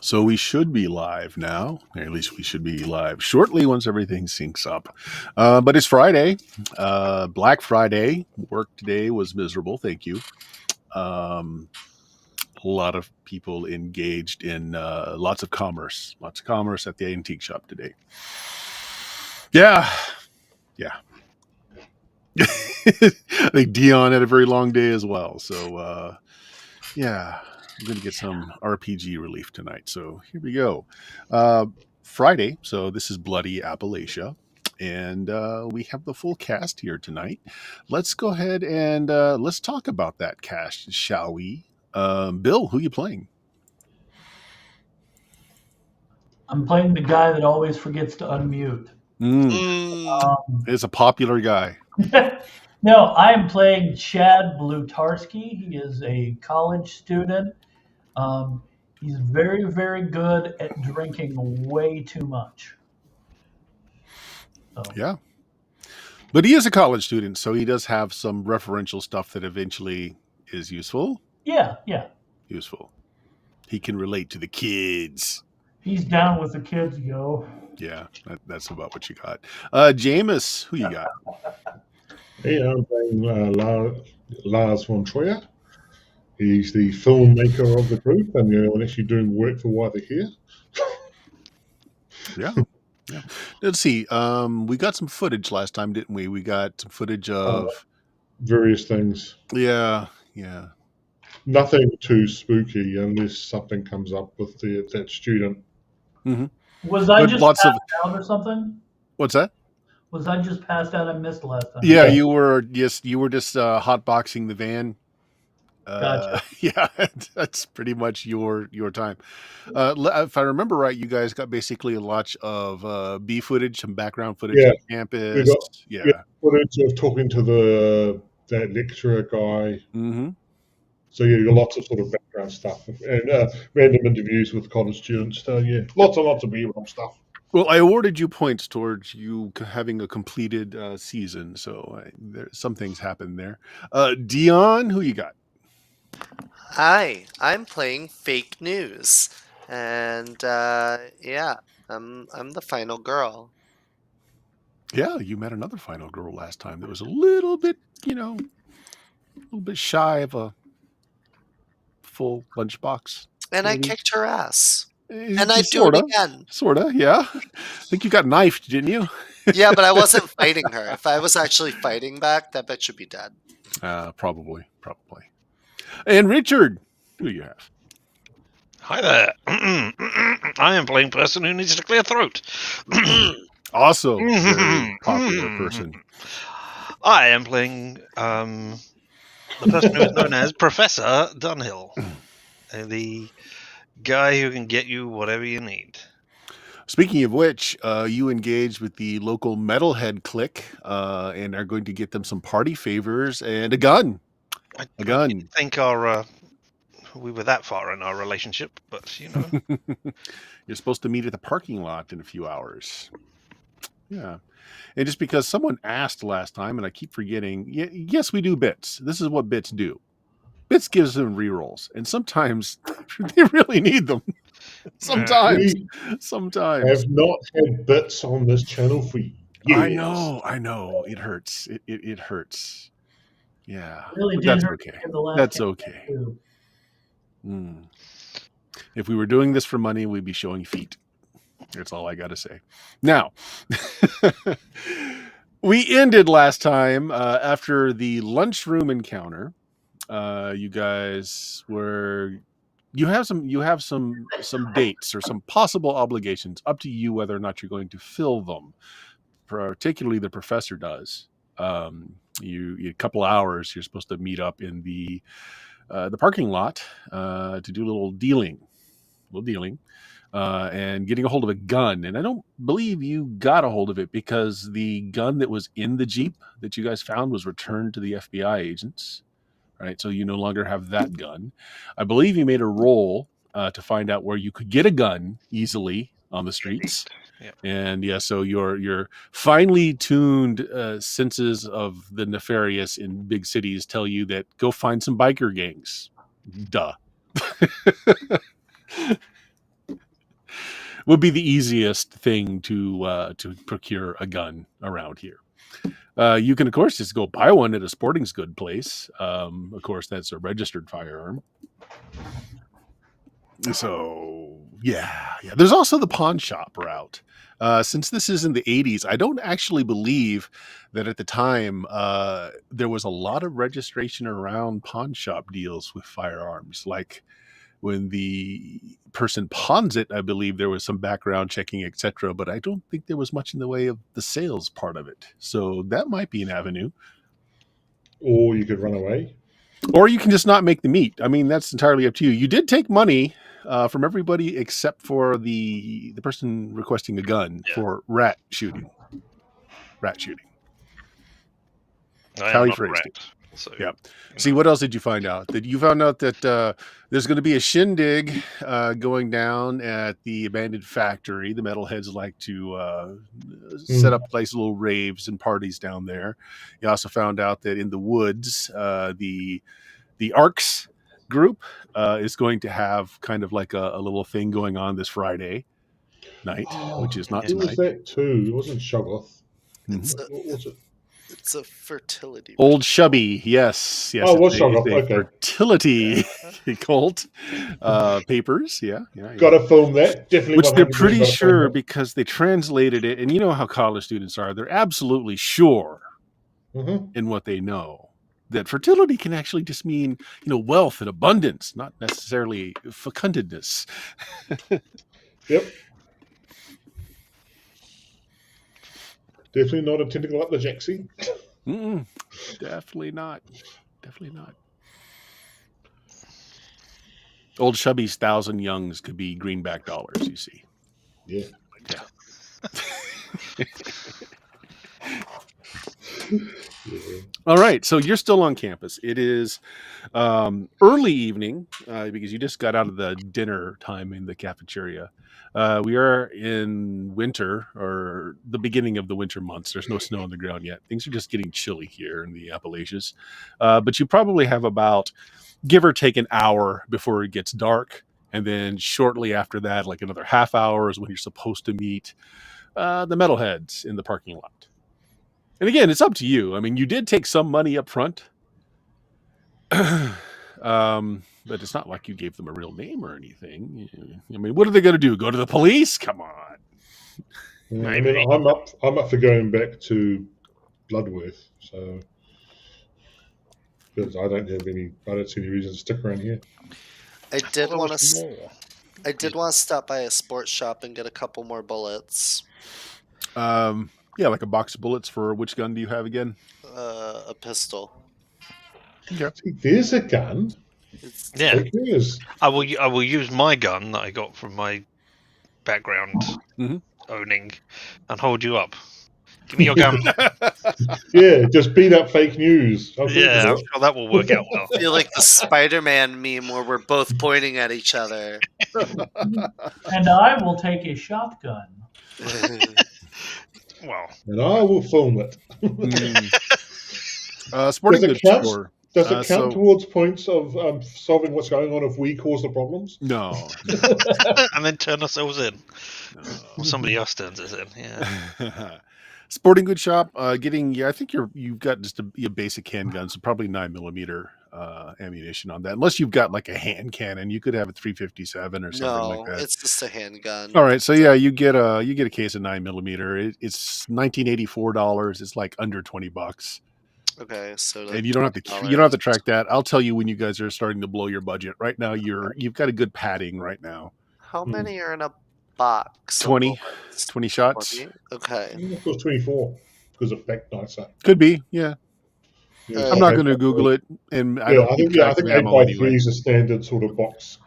So we should be live now, or at least we should be live shortly once everything syncs up. But it's Friday, Black Friday. Work today was miserable. Thank you. Um, a lot of people engaged in lots of commerce at the antique shop today. Yeah, yeah. I think Dion had a very long day as well. So yeah, I'm going to get some RPG relief tonight. So here we go. Friday. So this is Bloody Appalachia. And we have the full cast here tonight. Let's go ahead and let's talk about that cast, shall we? Bill, who are you playing? I'm playing the guy that always forgets to unmute. It's a popular guy. No, I am playing Chad Blutarski. He is a college student. He's very, very good at drinking way too much. So. Yeah. But he is a college student, so he does have some referential stuff that eventually is useful. Yeah. Useful. He can relate to the kids. He's down with the kids, yo. Yeah, that's about what you got. Jameis, who you got? Hey, I'm playing Lars von Trier. He's the filmmaker of the group, and actually doing work for why they're here. Yeah. Let's see. We got some footage last time, didn't we? We got some footage of various things. Yeah. Nothing too spooky unless something comes up with that student. Mm-hmm. Was I just passed out or something? What's that? Was I just passed out? I missed last time. Yeah, you were just hotboxing the van. Gotcha. Yeah, that's pretty much your time. If I remember right, you guys got basically a lot of B footage, some background footage on campus. We got footage of talking to that lecturer guy. Mm-hmm. So you got lots of sort of background stuff and random interviews with college students. Lots of B-roll stuff. Well, I awarded you points towards you having a completed season, so some things happened there. Dion, who you got? Hi, I'm playing Fake News, and I'm the final girl. Yeah, you met another final girl last time. That was a little bit, shy of a full lunchbox. And maybe. I kicked her ass. And I do it again. Sorta, yeah. I think you got knifed, didn't you? Yeah, but I wasn't fighting her. If I was actually fighting back, that bitch should be dead. Probably. And Richard, who do you have? Hi there. I am playing person who needs to clear throat. Also, very popular person. I am playing the person who is known as Professor Dunhill, the guy who can get you whatever you need. Speaking of which, you engaged with the local metalhead clique and are going to get them some party favors and a gun. I didn't think we were that far in our relationship, but You're supposed to meet at the parking lot in a few hours. Yeah. And just because someone asked last time, and I keep forgetting, yes, we do bits. This is what bits do. Bits gives them rerolls, and sometimes they really need them. Sometimes. I've not had bits on this channel for years. I know. It hurts. It hurts. Yeah. Really that's okay. That's okay. If we were doing this for money, we'd be showing feet. That's all I got to say. Now, we ended last time after the lunchroom encounter. You guys you have some dates or some possible obligations. Up to you whether or not you're going to fill them. Particularly the professor does. You a couple hours. You're supposed to meet up in the parking lot to do a little dealing, and getting a hold of a gun. And I don't believe you got a hold of it because the gun that was in the Jeep that you guys found was returned to the FBI agents. Right, so you no longer have that gun. I believe you made a roll to find out where you could get a gun easily on the streets. Yeah. And so your finely tuned senses of the nefarious in big cities tell you that go find some biker gangs. Duh. would be the easiest thing to procure a gun around here. You can, of course, just go buy one at a sporting goods place. Of course, that's a registered firearm. So, yeah. There's also the pawn shop route. Since this is in the 80s, I don't actually believe that at the time there was a lot of registration around pawn shop deals with firearms. Like when the person pawns it, I believe there was some background checking, etc. But I don't think there was much in the way of the sales part of it. So that might be an avenue. Or you could run away. Or you can just not make the meet. I mean, that's entirely up to you. You did take money from everybody except for the person requesting a gun for rat shooting. Rat shooting. I How am he not a phrased rat. it. So, Yeah. See, what else did you find out? That you found out that there's going to be a shindig going down at the abandoned factory. The metalheads like to set up nice little raves and parties down there. You also found out that in the woods, the ARCS group is going to have kind of like a little thing going on this Friday night, which is not Who was tonight. that too? It wasn't Shoggoth. It's What was it? It's a fertility. Old Shubby, yes. Oh, it was it's Shoggoth. a Okay. fertility cult papers. Yeah. Got to film that. Definitely. Which they're 100% pretty gotta film sure that. because they translated it, and you know how college students are. They're absolutely sure in what they know. That fertility can actually just mean, wealth and abundance, not necessarily fecundedness. Yep. Definitely not a tentacle up the jacksie. Definitely not. Definitely not. Old Shubby's 1,000 youngs could be greenback dollars, you see. Yeah. All right, so you're still on campus. It is early evening because you just got out of the dinner time in the cafeteria. We are in winter, or the beginning of the winter months. There's no snow on the ground yet. Things are just getting chilly here in the Appalachians. But you probably have about, give or take, an hour before it gets dark. And then shortly after that, like another half hour is when you're supposed to meet the metalheads in the parking lot. And again, it's up to you. I mean, you did take some money up front. But it's not like you gave them a real name or anything. I mean, what are they going to do? Go to the police? Come on. Yeah, I mean, I'm up for going back to Bloodworth, so because I don't see any reason to stick around here. I did want to stop by a sports shop and get a couple more bullets. Yeah, like a box of bullets for which gun do you have again? A pistol. Okay. See, there's a gun. Yeah. Yes. I will use my gun that I got from my background owning and hold you up. Give me your gun. Yeah, just beat up fake news. I'm sure that will work out well. I feel like the Spider-Man meme where we're both pointing at each other. And I will take a shotgun. Well, and I will film it. Sporting goods store. Does it count towards points of solving what's going on if we cause the problems? No. And then turn ourselves in. No. Or somebody else turns us in. Yeah. Sporting goods shop. I think you've got just a basic handgun, so probably 9mm ammunition on that. Unless you've got like a hand cannon, you could have a 357 or something like that. No, it's just a handgun. All right, so yeah, you get a case of 9mm. It's $1984. It's like under $20. Okay, so and you don't have to track that. I'll tell you when you guys are starting to blow your budget. Right now, you've got a good padding right now. How many are in a box? 20 shots. 20? Okay. It was 24 because of back nicer. Could be, yeah. I'm not going to Google it, and I think 8x3 is a standard sort of box.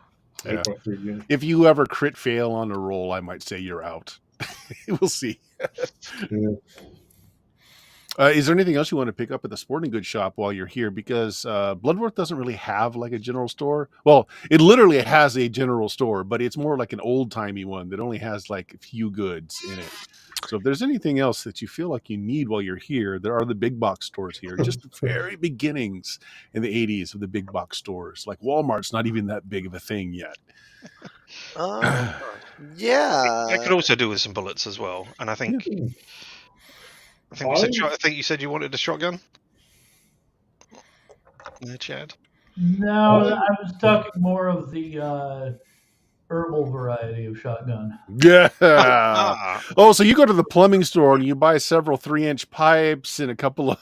Yeah. 8x3, yeah. If you ever crit fail on a roll, I might say you're out. We'll see. Yeah. Is there anything else you want to pick up at the sporting goods shop while you're here? Because Bloodworth doesn't really have like a general store. Well, it literally has a general store, but it's more like an old-timey one that only has like a few goods in it. So if there's anything else that you feel like you need while you're here, there are the big box stores here. Just the very beginnings in the 80s of the big box stores. Like Walmart's not even that big of a thing yet. Yeah. I could also do with some bullets as well, and I think you said you wanted a shotgun. Chad. No, I was talking more of the herbal variety of shotgun. Yeah. Ah. Oh, so you go to the plumbing store and you buy several 3-inch pipes and a couple of.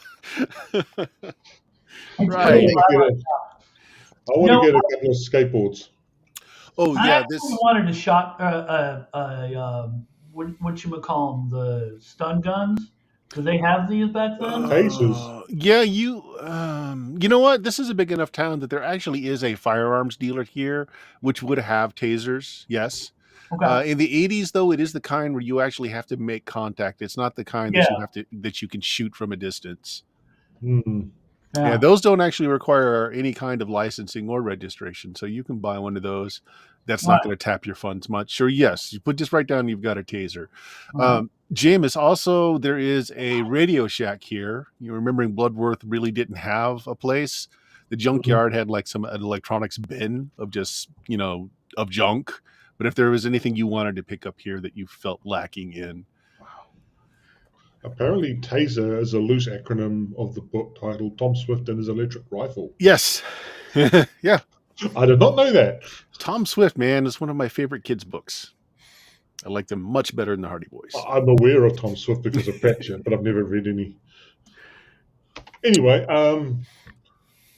I Right. tell you, I want to get a couple of skateboards. Oh I yeah, actually this. wanted to shot what you would call them, the stun guns. Did they have these back then? Tasers. Yeah, you know what? This is a big enough town that there actually is a firearms dealer here, which would have tasers. Yes. Okay. In the 80s, though, it is the kind where you actually have to make contact. It's not the kind Yeah. that you can shoot from a distance. Mm. Yeah, those don't actually require any kind of licensing or registration, so you can buy one of those. That's not going to tap your funds much. Sure, yes, you put just right down. You've got a taser. Jameis, also there is a Radio Shack here. You remembering Bloodworth really didn't have a place. The junkyard had like an electronics bin of just of junk. But if there was anything you wanted to pick up here that you felt lacking in. Apparently, Taser is a loose acronym of the book titled Tom Swift and His Electric Rifle. Yes. Yeah. I did not know that. Tom Swift, man, is one of my favorite kids' books. I like them much better than the Hardy Boys. I'm aware of Tom Swift because of Thatcher, but I've never read any. Anyway, yeah,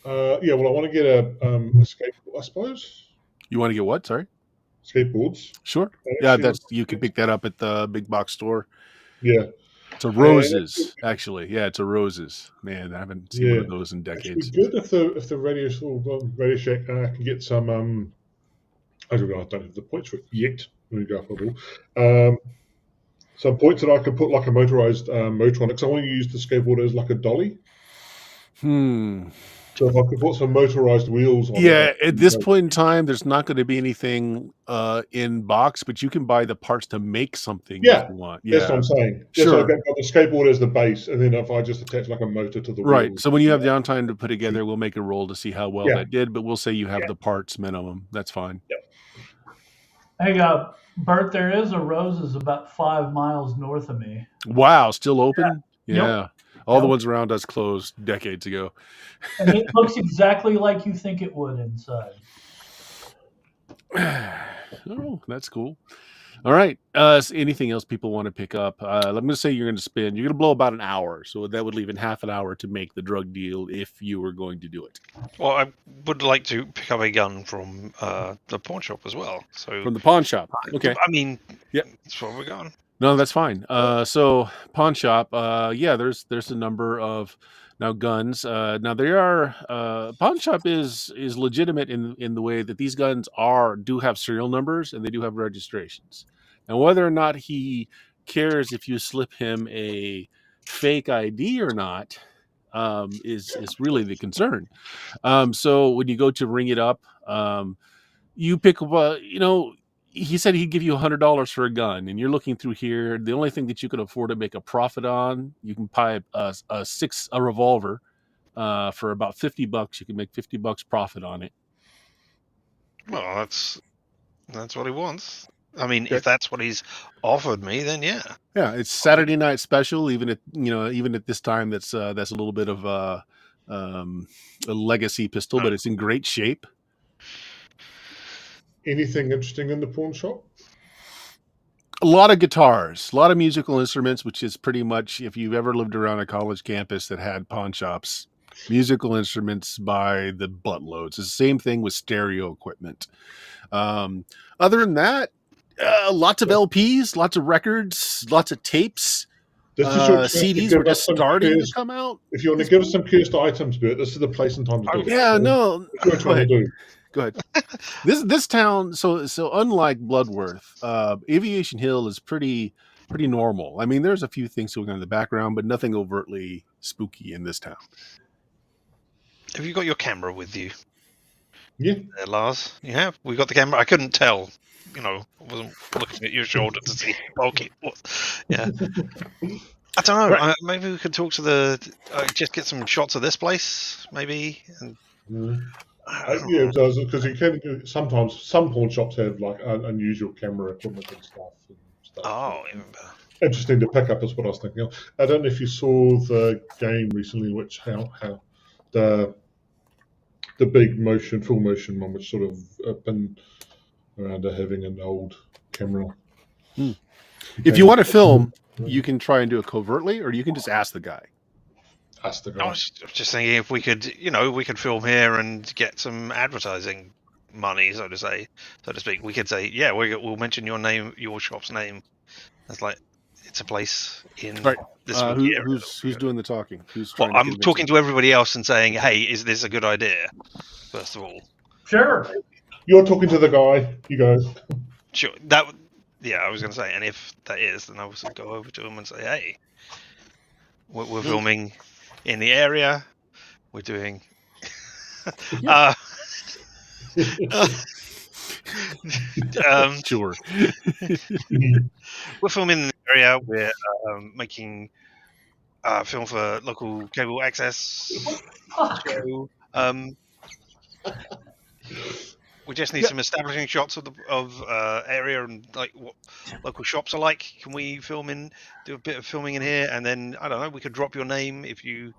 well, I want to get a skateboard, I suppose. You want to get what? Sorry? Skateboards. Sure. Yeah, you can pick that up at the big box store. Yeah. It's a Roses, actually. Yeah, it's a Roses. Man, I haven't seen one of those in decades. It'd be good if the Radio Shack can get some. I don't have the points for it yet. Let me go up a little. Some points that I could put like a motorized motor on it, because I want to use the skateboard as like a dolly. So if I could put some motorized wheels on it. Yeah, at this point in time, there's not going to be anything in box, but you can buy the parts to make something if you want. Yeah, that's what I'm saying. Sure. So I've got the skateboard as the base, and then if I just attach like a motor to the right. wheels. So when you have downtime to put together, we'll make a roll to see how well that did, but we'll say you have the parts minimum. That's fine. Yep. Hey, Bert, there is a Roses about 5 miles north of me. Wow, still open? Yeah. Yep. All the ones around us closed decades ago. And it looks exactly like you think it would inside. Oh, that's cool. All right. Anything else people want to pick up? I'm going to say you're going to blow about an hour. So that would leave in half an hour to make the drug deal if you were going to do it. Well, I would like to pick up a gun from the pawn shop as well. So from the pawn shop. Okay. I mean, yeah, that's where we're going. No, that's fine. So pawn shop, yeah, there's a number of now guns. Now they are pawn shop is legitimate in the way that these guns do have serial numbers and they do have registrations. And whether or not he cares if you slip him a fake ID or not is really the concern. So when you go to ring it up, you pick up he said he'd give you $100 for a gun, and you're looking through here. The only thing that you can afford to make a profit on, you can buy a revolver for about $50. You can make $50 profit on it. Well, that's what he wants. I mean, if that's what he's offered me, then yeah. Yeah, it's Saturday night special. Even at this time, that's a little bit of a legacy pistol, but it's in great shape. Anything interesting in the pawn shop? A lot of guitars, a lot of musical instruments, which is pretty much, if you've ever lived around a college campus that had pawn shops, musical instruments by the buttloads. It's the same thing with stereo equipment. Other than that, lots of LPs, lots of records, lots of tapes. CDs were just starting to come out. If you want to give us some cursed items, Bert, this is the place and time to do it. Yeah, no. What we're trying to do. Go ahead. This town, so unlike Bloodworth, Aviation Hill is pretty normal. I mean, there's a few things going on in the background, but nothing overtly spooky in this town. Have you got your camera with you? Yeah. There, Lars. Yeah, we got the camera. I couldn't tell. I wasn't looking at your shoulder to see how bulky it was. Yeah. I don't know. Right. Maybe we could talk to just get some shots of this place, maybe. And, Yeah, because you can sometimes some pawn shops have like unusual camera equipment and stuff. Oh, Interesting to pick up is what I was thinking of. I don't know if you saw the game recently, which how the big full motion one, which sort of been around having an old camera. If you want to film, you can try and do it covertly, or you can just ask the guy. Ask the guy. I was just thinking if we could, we could film here and get some advertising money, so to speak. We could say, yeah, we'll mention your name, your shop's name. It's like it's a place in Right. this Who's doing the talking? Who's trying? I'm talking to everybody else and saying, hey, is this a good idea? First of all, Sure. You're talking to the guy. You go. Sure. Yeah, I was going to say, and if that is, then I will go over to him and say, hey, we're filming in the area. We're doing. Sure. We're filming in the area. We're making film for local cable access. So, we just need some establishing shots of area and like what local shops are like. Can we do a bit of filming in here, and then I don't know. We could drop your name if you.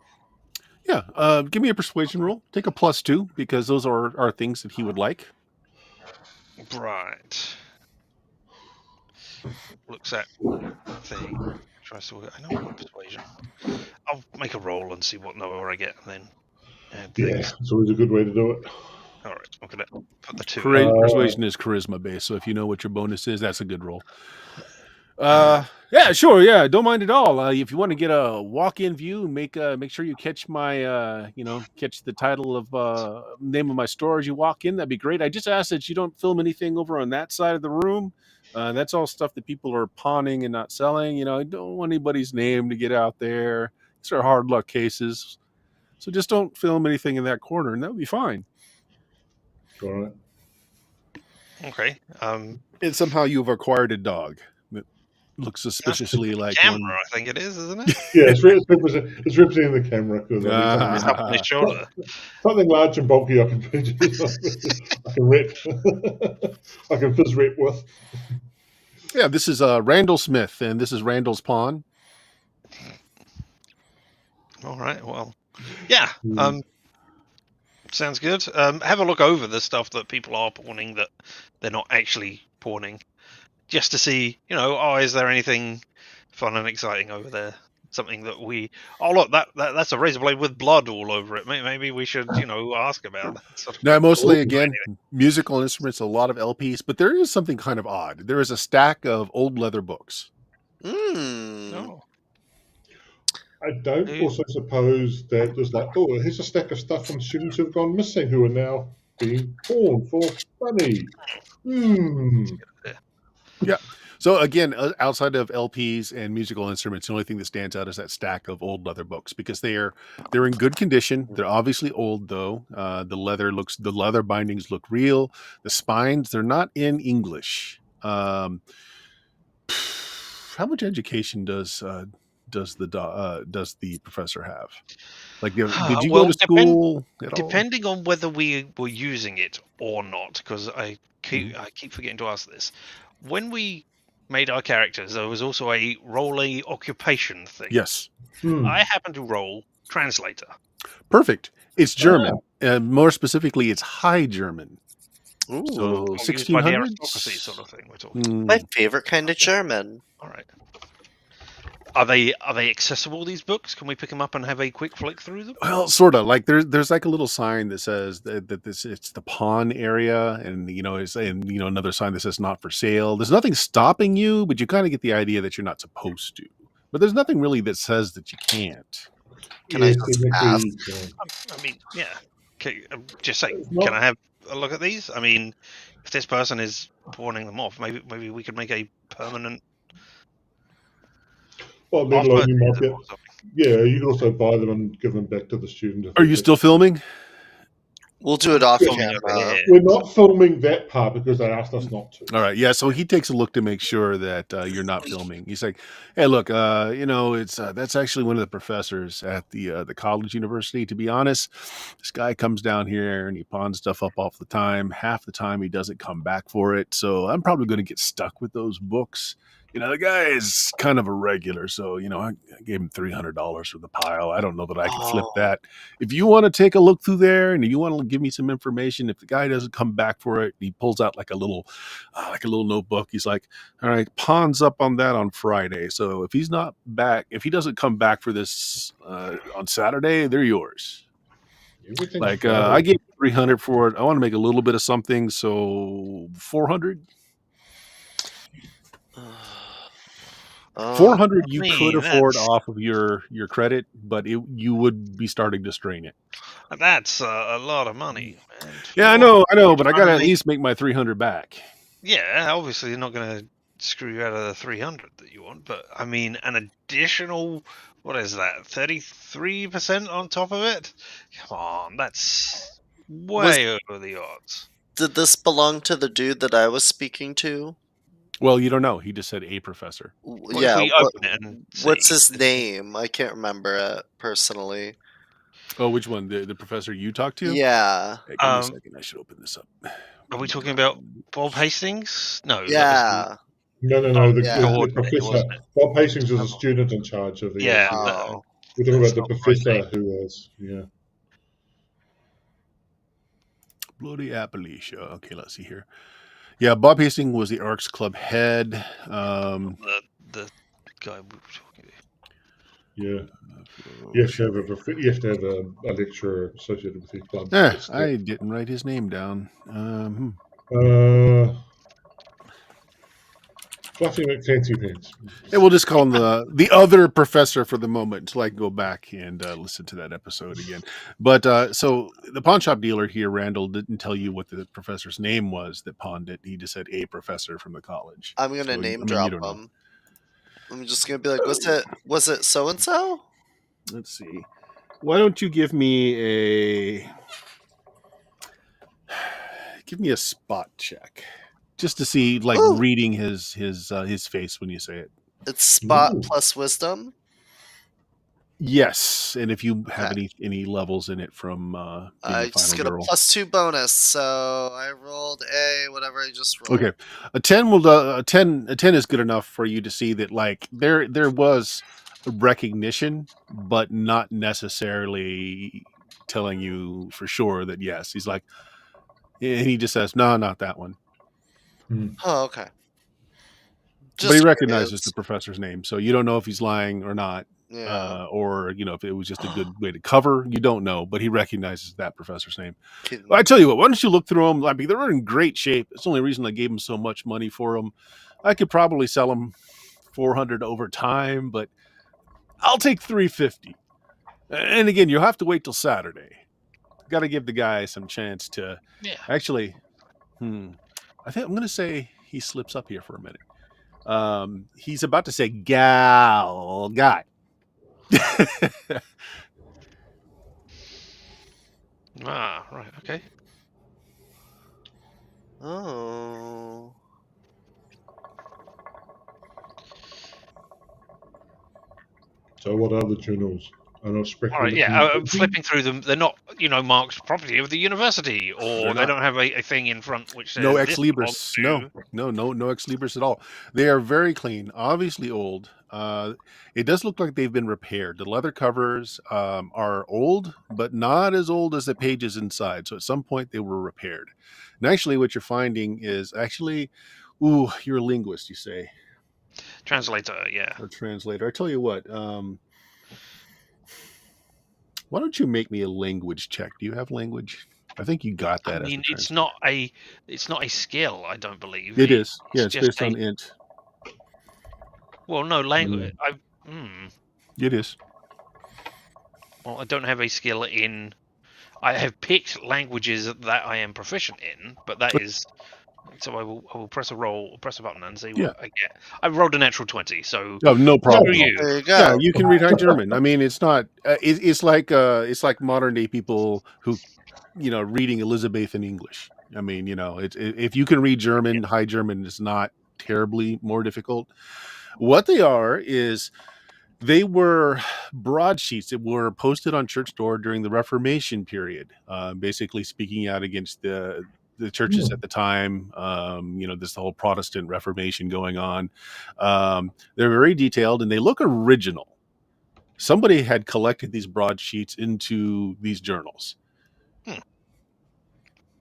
Yeah. Give me a persuasion roll. Take a +2 because those are things that he would like. Right. Looks at thing. Tries to. I know I've got persuasion. I'll make a roll and see what number I get, and then. Yeah, it's always a good way to do it. All right, I'm gonna put the 2. Persuasion is charisma based, so if you know what your bonus is, that's a good roll. Yeah, sure, yeah, don't mind at all. If you want to get a walk-in view, make sure you catch my catch the title of name of my store as you walk in. That'd be great. I just ask that you don't film anything over on that side of the room. That's all stuff that people are pawning and not selling. I don't want anybody's name to get out there. These are hard luck cases, so just don't film anything in that corner, and that would be fine. All right. Okay. And somehow you've acquired a dog that looks suspiciously like camera, one. I think it is, isn't it? Yeah, it's representing the camera because It's up on his shoulder. something large and bulky I can rep. I can fizz rep with. Yeah, this is Randall Smith, and this is Randall's Pawn. All right. Well, yeah. Sounds good. Have a look over the stuff that people are pawning that they're not actually pawning, just to see, is there anything fun and exciting over there? Something that look, that's a razor blade with blood all over it. Maybe we should, ask about that. Sort of now, mostly again, musical instruments, a lot of LPs, but there is something kind of odd. There is a stack of old leather books. No. I don't also suppose that there's like, here's a stack of stuff from students who've gone missing who are now being pawned for money. Yeah. So again, outside of LPs and musical instruments, the only thing that stands out is that stack of old leather books because they're in good condition. They're obviously old though. The leather bindings look real. The spines, they're not in English. How much education does the professor have? Like, did you go to school at all? Depending on whether we were using it or not, because I keep forgetting to ask this. When we made our characters, there was also a rolling occupation thing. Yes. I happen to roll translator. Perfect. It's German. More specifically, it's High German. Ooh. So By the 1600s aristocracy sort of thing we're talking. My favorite kind of German. All right. Are they accessible, these books? Can we pick them up and have a quick flick through them? Well, sort of. Like there's like a little sign that says that it's the pawn area, and another sign that says not for sale. There's nothing stopping you, but you kind of get the idea that you're not supposed to. But there's nothing really that says that you can't. Can I just ask? I mean, yeah. Just say, can I have a look at these? I mean, if this person is pawning them off, maybe we could make a permanent. Well, you might get, you can also buy them and give them back to the student. Are you still filming? We'll do it off Filming over camera. here. We're not filming that part because they asked us not to. All right, yeah. So he takes a look to make sure that you're not filming. He's like, "Hey, look, it's that's actually one of the professors at the college university. To be honest, this guy comes down here and he pawns stuff up all the time. Half the time he doesn't come back for it. So I'm probably going to get stuck with those books. The guy is kind of a regular. So I gave him $300 for the pile. I don't know that I can flip Oh. that. If you want to take a look through there and you want to give me some information, if the guy doesn't come back for it, he pulls out like a little notebook. He's like, all right, pawns up on that on Friday. So if he's not back, if he doesn't come back for this on Saturday, they're yours. Everything's Like Friday. I gave 300 for it. I want to make a little bit of something, so 400. 400 you could afford off of your credit, but you would be starting to strain it. That's a lot of money, man. Yeah, I know, but I gotta at least make my 300 back. Yeah, obviously you're not going to screw you out of the 300 that you want, but I mean, an additional, what is that, 33% on top of it? Come on, that's way over the odds. Did this belong to the dude that I was speaking to? Well, you don't know. He just said a professor. Well, Yeah. if we open it and What's see. his name? I can't remember it personally. Oh, which one? The professor you talked to? Yeah. Hey, give me a second. I should open this up. Are we talking about Bob Hastings? No. Yeah. No. The professor. wasn't it? Bob Hastings is a student in charge of the. Yeah. Oh. We're talking about the That's not professor right. who was. Yeah. Bloody Appalachia. Okay, let's see here. Yeah, Bob Hastings was the Arcs Club head. The guy we were talking to. Yeah. You have to have a lecturer associated with these clubs. I didn't write his name down. Fluffy McFancy Pants. Yeah, we'll just call him the other professor for the moment until I can go back and listen to that episode again. But so the pawn shop dealer here, Randall, didn't tell you what the professor's name was that pawned it. He just said a professor from the college. I'm gonna name drop him. I'm just gonna be like, was it so and so? Let's see. Why don't you give me a spot check? Just to see, like, reading his face when you say it. It's spot plus wisdom. Yes, and if you have any levels in it from I just get a +2 bonus, so I rolled a whatever I just rolled. Okay, a 10 will a 10 is good enough for you to see that, like, there was recognition, but not necessarily telling you for sure that yes. He's like, and he just says, no, not that one. Oh, okay. But he recognizes the professor's name, so you don't know if he's lying or not. Yeah. Or if it was just a good way to cover, you don't know, but he recognizes that professor's name. Well, I tell you what, why don't you look through them? I mean, they're in great shape. It's the only reason I gave him so much money for them. I could probably sell them 400 over time, but I'll take 350. And again, you'll have to wait till Saturday. Got to give the guy some chance to actually. I think I'm going to say he slips up here for a minute. He's about to say guy. Right, okay. Oh. So what are the journals? All right, I'm flipping through them. They're not, marked property of the university, or they don't have a thing in front which says no ex libris. No ex libris at all. They are very clean, obviously old. It does look like they've been repaired. The leather covers are old, but not as old as the pages inside. So at some point they were repaired. And actually, what you're finding is you're a linguist, you say? Translator, yeah. A translator. I tell you what. Why don't you make me a language check? Do you have language? I think you got that. I mean, it's not a skill. I don't believe it is. Yeah, it's based on int. Well, no language. It is. Well, I don't have a skill in. I have picked languages that I am proficient in, but that is So I will press a button and see Yeah. what I get. I rolled a natural 20, so Oh, no problem. screw you. There you go. Yeah, you can read High German. I mean, it's not. It's like modern day people who, reading Elizabethan English. I mean, if you can read German, High German is not terribly more difficult. What they are is they were broadsheets that were posted on church door during the Reformation period, basically speaking out against the churches at the time. This whole Protestant Reformation going on. They're very detailed and they look original. Somebody had collected these broadsheets into these journals.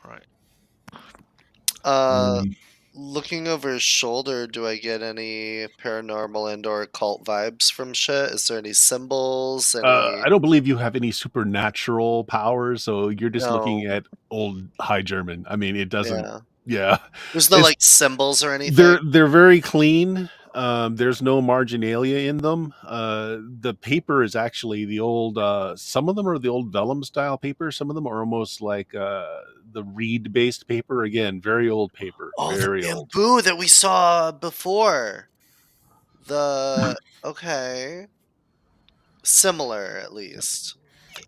Right. Looking over his shoulder, do I get any paranormal and/or occult vibes from shit? Is there any symbols? I don't believe you have any supernatural powers, so you're just looking No. at old High German. I mean, it doesn't. Yeah. Yeah. There's no It's- like symbols or anything. They're very clean. There's no marginalia in them. The paper is actually the old. Some of them are the old vellum style paper. Some of them are almost like the reed based paper. Again, very old paper. Oh, very the old. bamboo that we saw before. Okay. Similar, at least.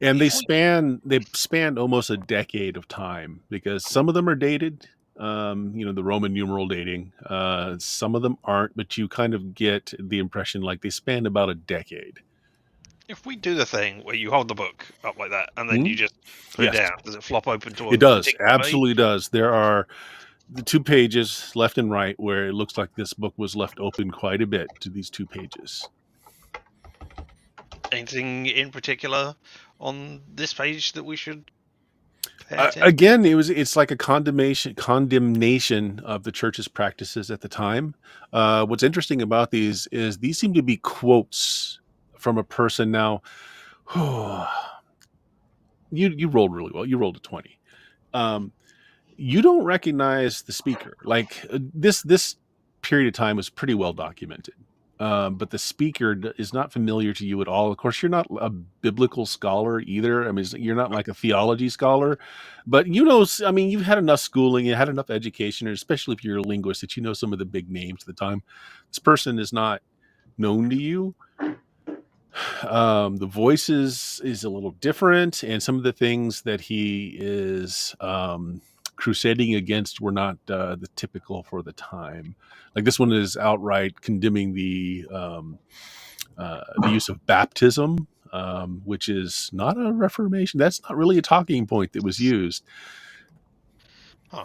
And they span almost a decade of time because some of them are dated. The Roman numeral dating. Some of them aren't, but you kind of get the impression like they span about a decade. If we do the thing where you hold the book up like that and then you just put it down, does it flop open to a It does. particular Absolutely does. There are the 2 pages left and right where it looks like this book was left open quite a bit to these 2 pages. Anything in particular on this page that we should again, it's like a condemnation of the church's practices at the time. What's interesting about these is these seem to be quotes from a person. Now, you rolled really well. You rolled a 20. You don't recognize the speaker. Like this period of time was pretty well documented. But the speaker is not familiar to you at all. Of course, you're not a biblical scholar either. I mean, you're not like a theology scholar, but I mean, you've had enough schooling, you had enough education, especially if you're a linguist, that you know some of the big names at the time. This person is not known to you. The voice is a little different, and some of the things that he is crusading against were not the typical for the time. Like this one is outright condemning the use of baptism, which is not a reformation. That's not really a talking point that was used. Huh.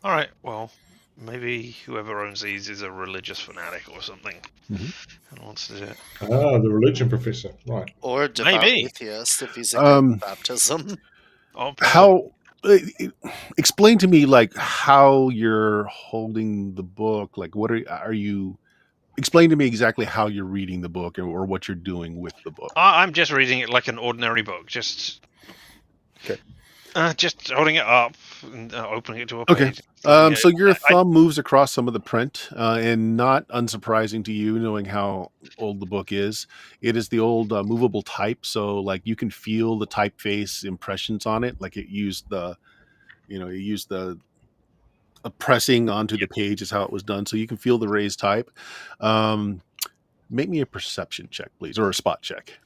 All right. Well, maybe whoever owns these is a religious fanatic or something and wants to do it. The religion professor, right? Or devout Maybe. atheist if he's against baptism. How? Explain to me, like, how you're holding the book. Like, what are you? Explain to me exactly how you're reading the book or what you're doing with the book. I'm just reading it like an ordinary book. Just holding it up and opening it to a page. Okay. So your thumb moves across some of the print, and not unsurprising to you, knowing how old the book is. It is the old movable type, so like you can feel the typeface impressions on it. Like it used the pressing onto the page is how it was done, so you can feel the raised type. Make me a perception check, please, or a spot check.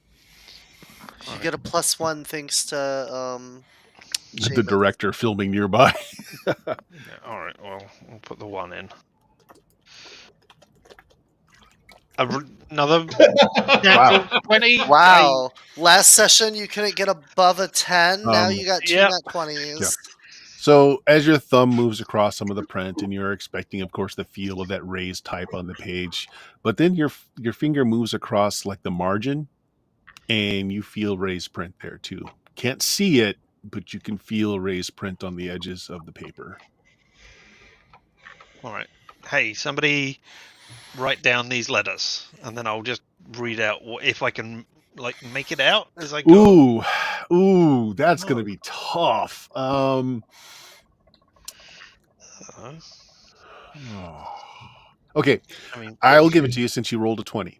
You get a +1 thanks to the director filming nearby. All right, well, we'll put the 1 in. Another Wow. 20. Wow. Last session you couldn't get above a 10. Now you got 2 Yep. nat 20s. Yeah. So as your thumb moves across some of the print, and you're expecting, of course, the feel of that raised type on the page, but then your finger moves across like the margin, and you feel raised print there too. Can't see it, but you can feel raised print on the edges of the paper. All right. Hey, somebody write down these letters, and then I'll just read out if I can make it out as I go. Ooh, that's gonna be tough. Okay, I will give it to you since you rolled a 20.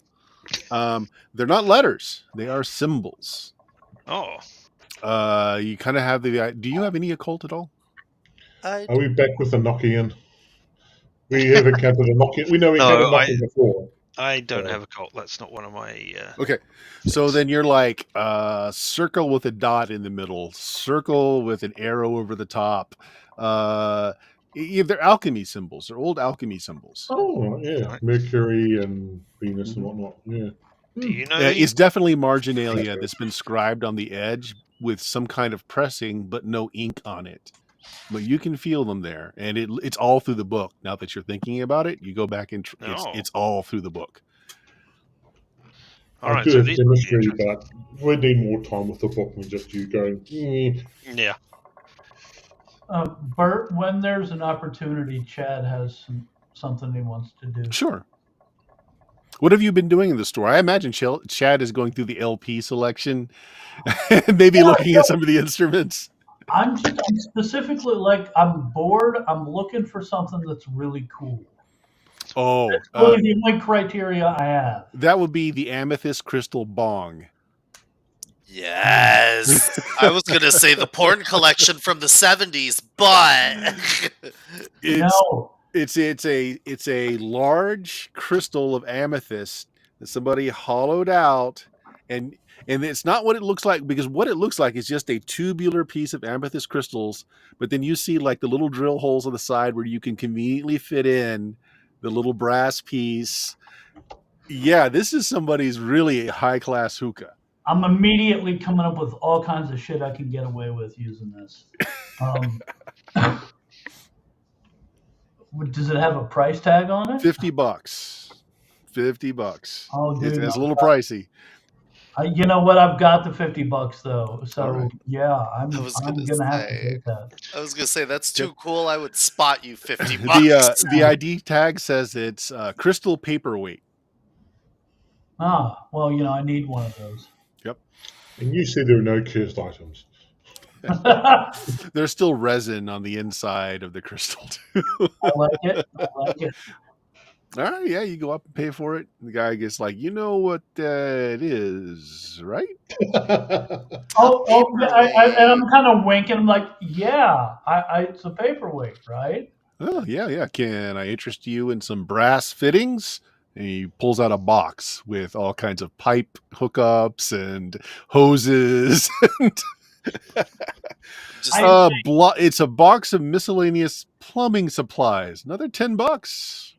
They're not letters; they are symbols. Oh. You kind of have the. Do you have any occult at all? Are we back with the Nokian? We have encountered a knocking. We know we encountered No, knocking before. I don't So- have a cult. That's not one of my. Okay. So then you're like circle with a dot in the middle, circle with an arrow over the top. They're alchemy symbols. They're old alchemy symbols. Oh, yeah. Right. Mercury and Venus and whatnot. Yeah. Do you know? It's definitely marginalia that's been scribed on the edge with some kind of pressing, but no ink on it. But you can feel them there, and it's all through the book. Now that you're thinking about it, you go back and it's all through the book. All I'm right, good so at these would be chemistry, interesting. but we need more time with the book than just you going. Yeah. Bert, when there's an opportunity, Chad has something he wants to do. Sure. What have you been doing in the store? I imagine Chad is going through the LP selection, maybe looking at some of the instruments. I'm specifically like, I'm bored. I'm looking for something that's really cool. Oh, That's really the only criteria I have. that would be the amethyst crystal bong. Yes. I was going to say the porn collection from the 70s, but It's a large crystal of amethyst that somebody hollowed out, and it's not what it looks like, because what it looks like is just a tubular piece of amethyst crystals, but then you see like the little drill holes on the side where you can conveniently fit in the little brass piece. Yeah, this is somebody's really high class hookah. I'm immediately coming up with all kinds of shit I can get away with using this. Does it have a price tag on it? $50. $50. Oh, dude, It's a little pricey. You know what? I've got the $50 though, so right. yeah, I'm gonna have to take that. I was gonna say that's too cool. I would spot you $50. The ID tag says it's crystal paperweight. Ah, well, I need one of those. Yep. And you said there are no cursed items. There's still resin on the inside of the crystal too. I like it. All right, yeah, you go up and pay for it. The guy gets like, you know what it is, right? And I'm kind of winking. I'm like, yeah, it's a paperweight, right? Oh, yeah. Can I interest you in some brass fittings? And he pulls out a box with all kinds of pipe hookups and hoses. It's a box of miscellaneous plumbing supplies. Another $10.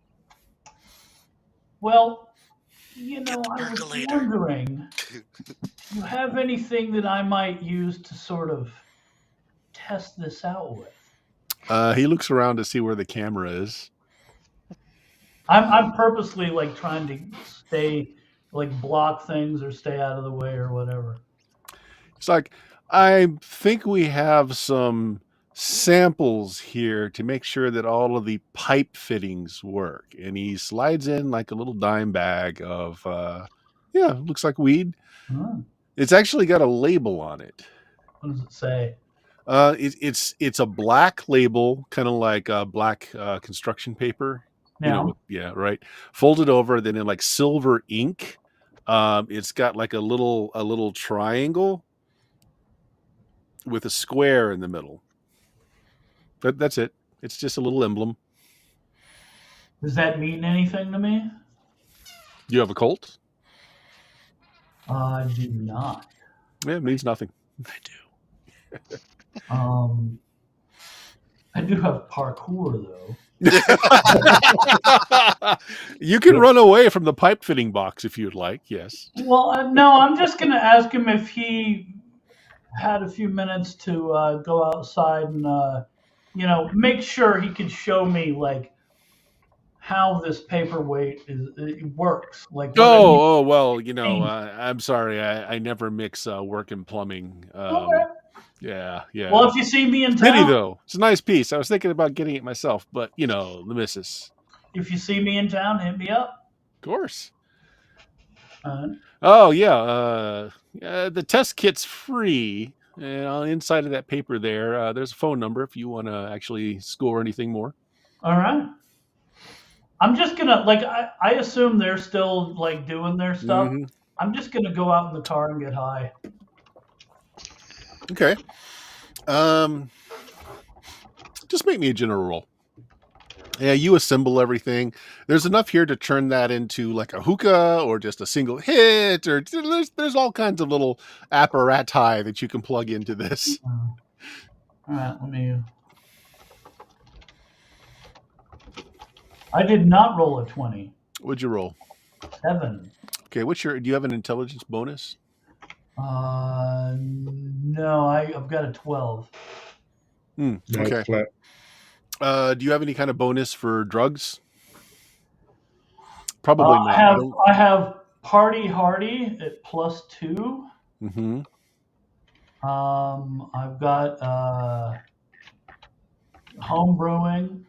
Well, I was wondering, do you have anything that I might use to sort of test this out with? He looks around to see where the camera is. I'm purposely like trying to stay, like block things or stay out of the way or whatever. It's like, I think we have some samples here to make sure that all of the pipe fittings work. And he slides in like a little dime bag of, looks like weed. Hmm. It's actually got a label on it. What does it say? It's a black label, kind of like black construction paper. Yeah. Right. Folded over, then in like silver ink. It's got like a little triangle with a square in the middle. That's it. It's just a little emblem. Does that mean anything to me? You have a Colt? I do not. Yeah, it means nothing. I do. I do have parkour though. You can run away from the pipe fitting box if you'd like. Yes. Well, no, I'm just going to ask him if he had a few minutes to go outside and, make sure he could show me like how this paperweight it works. Like, well, I'm sorry. I never mix work and plumbing. Okay. Yeah. Well, if you see me in Pity town, though. It's a nice piece. I was thinking about getting it myself, but the missus. if you see me in town, hit me up. Of course. Uh, The test kit's free. And on the inside of that paper there's a phone number if you want to actually score anything more. all right. I'm just gonna I assume they're still like doing their stuff. Mm-hmm. I'm just gonna go out in the car and get high. Okay. Just make me a general roll. Yeah, you assemble everything. There's enough here to turn that into like a hookah or just a single hit, or there's all kinds of little apparati that you can plug into this. All right, let me. I did not roll a 20. What'd you roll? 7. Okay, do you have an intelligence bonus? No, I've got a 12. No, Okay. it's flat. Do you have any kind of bonus for drugs? Probably not. I have Party Hardy at +2. Mm-hmm. I've got home brewing.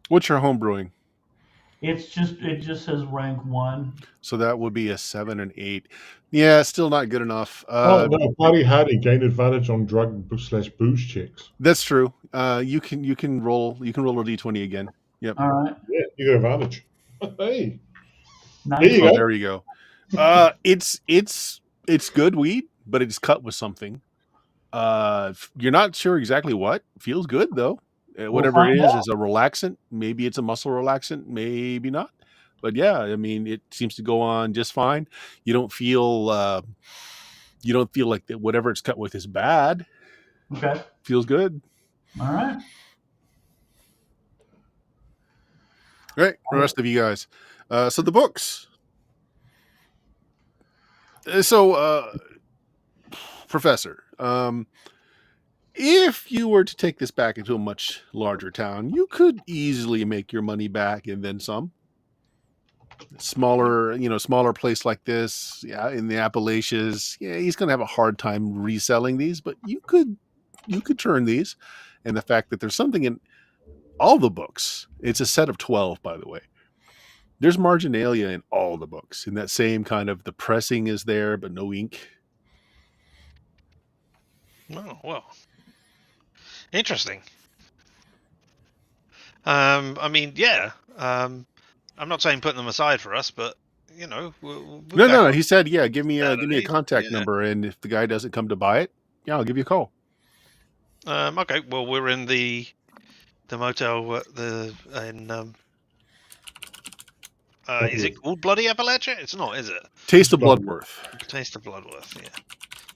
What's your home brewing? It just says rank 1. So that would be a 7 and 8. Yeah, still not good enough. No, Party Hardy gain advantage on drug/booze checks. That's true. You can roll a d20 again. Yep. All right. Yeah, you get advantage. Hey, Nice. there you Oh, go. there you go. It's good weed, but it's cut with something. You're not sure exactly what. Feels good though. Whatever it find is a relaxant. Maybe it's a muscle relaxant. Maybe not. But yeah, I mean, it seems to go on just fine. You don't feel like that whatever it's cut with is bad. Okay. Feels good. All right. All right, the rest of you guys. So the books. Professor, if you were to take this back into a much larger town, you could easily make your money back and then some. Smaller place like this, yeah, in the Appalachias, yeah, he's going to have a hard time reselling these, but you could turn these. And the fact that there's something in all the books, it's a set of 12, by the way. There's marginalia in all the books. In that same kind of, the pressing is there, but no ink. Oh, well. Interesting. I mean, yeah. I'm not saying putting them aside for us, but we'll No. He said, yeah, give me a Saturday. contact Yeah. number, and if the guy doesn't come to buy it, yeah, I'll give you a call. Okay. Well, we're in the motel is it called Bloody Appalachia? It's not, is it? Taste of Bloodworth. Taste of Bloodworth. Yeah,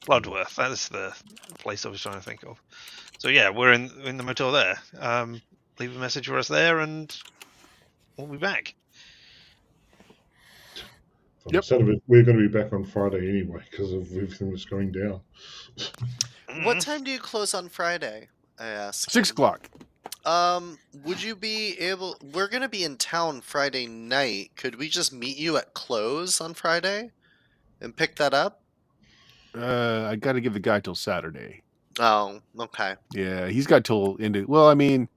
Bloodworth. That is the place I was trying to think of. So yeah, we're in the motel there. Leave a message for us there, and we'll be back. Yep. We're going to be back on Friday anyway because of everything that's going down. What time do you close on Friday? I ask. 6 o'clock. Would you be able? We're gonna be in town Friday night. Could we just meet you at close on Friday, and pick that up? I got to give the guy till Saturday. Oh, okay. Yeah, he's got till into. Well, I mean,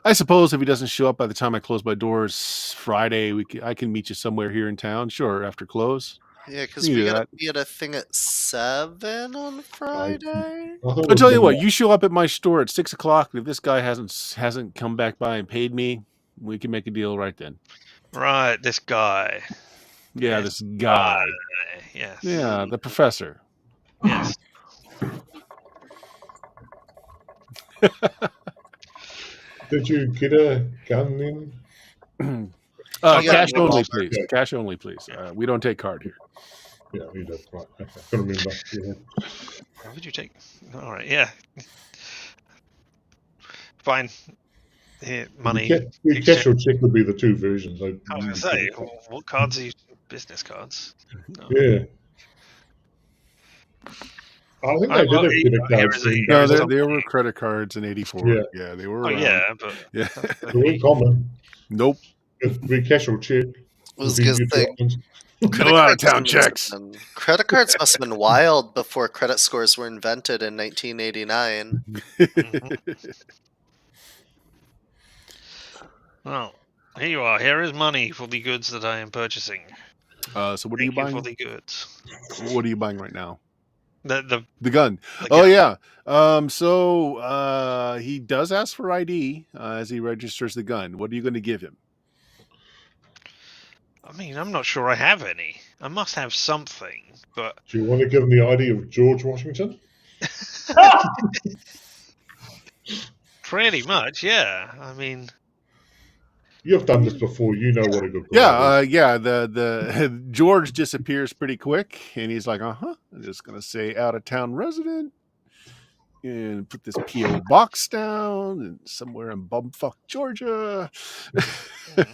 I suppose if he doesn't show up by the time I close my doors Friday, I can meet you somewhere here in town. Sure, after close. Yeah, because You we do gotta that. be at a thing at 7 on Friday. I thought it I'll tell you was what. You show up at my store at 6 o'clock. If this guy hasn't come back by and paid me, we can make a deal right then. Right, this guy. Yeah, This this guy. Yes. Yeah, the professor. Yes. Did you get a gun in? Yeah, Cash no only, problem. please. Cash only, please. We don't take card here. Yeah, you did. Right. Okay. Couldn't remember. Yeah. What would you take? All right. Yeah. Fine. Here, money. The cash or check would be the two versions. I was going to say, what cards are you? Business cards. No. Yeah. I think they Well, did have credit here cards. is a- No, There's there were credit cards in '84. Yeah. Yeah, they were. Oh around. yeah, but Yeah. They weren't common. Nope. It'd be cash or check. I was Would be gonna your say, options. credit No cards out-of-town must have checks. Credit cards must have been wild before credit scores were invented in 1989. well, here you are. Here is money for the goods that I am purchasing. So what are you Thank you buying? for the goods. What are you buying right now? The The gun. Oh yeah. So he does ask for ID as he registers the gun. What are you going to give him? I mean, I'm not sure I have any. I must have something, but Do you want to give them the ID of George Washington? pretty much, yeah. I mean, You've done this before. You know what a good Yeah, bribe is. the George disappears pretty quick, and he's like, I'm just gonna say out of town resident, and put this PO box down, and somewhere in bumfuck Georgia. I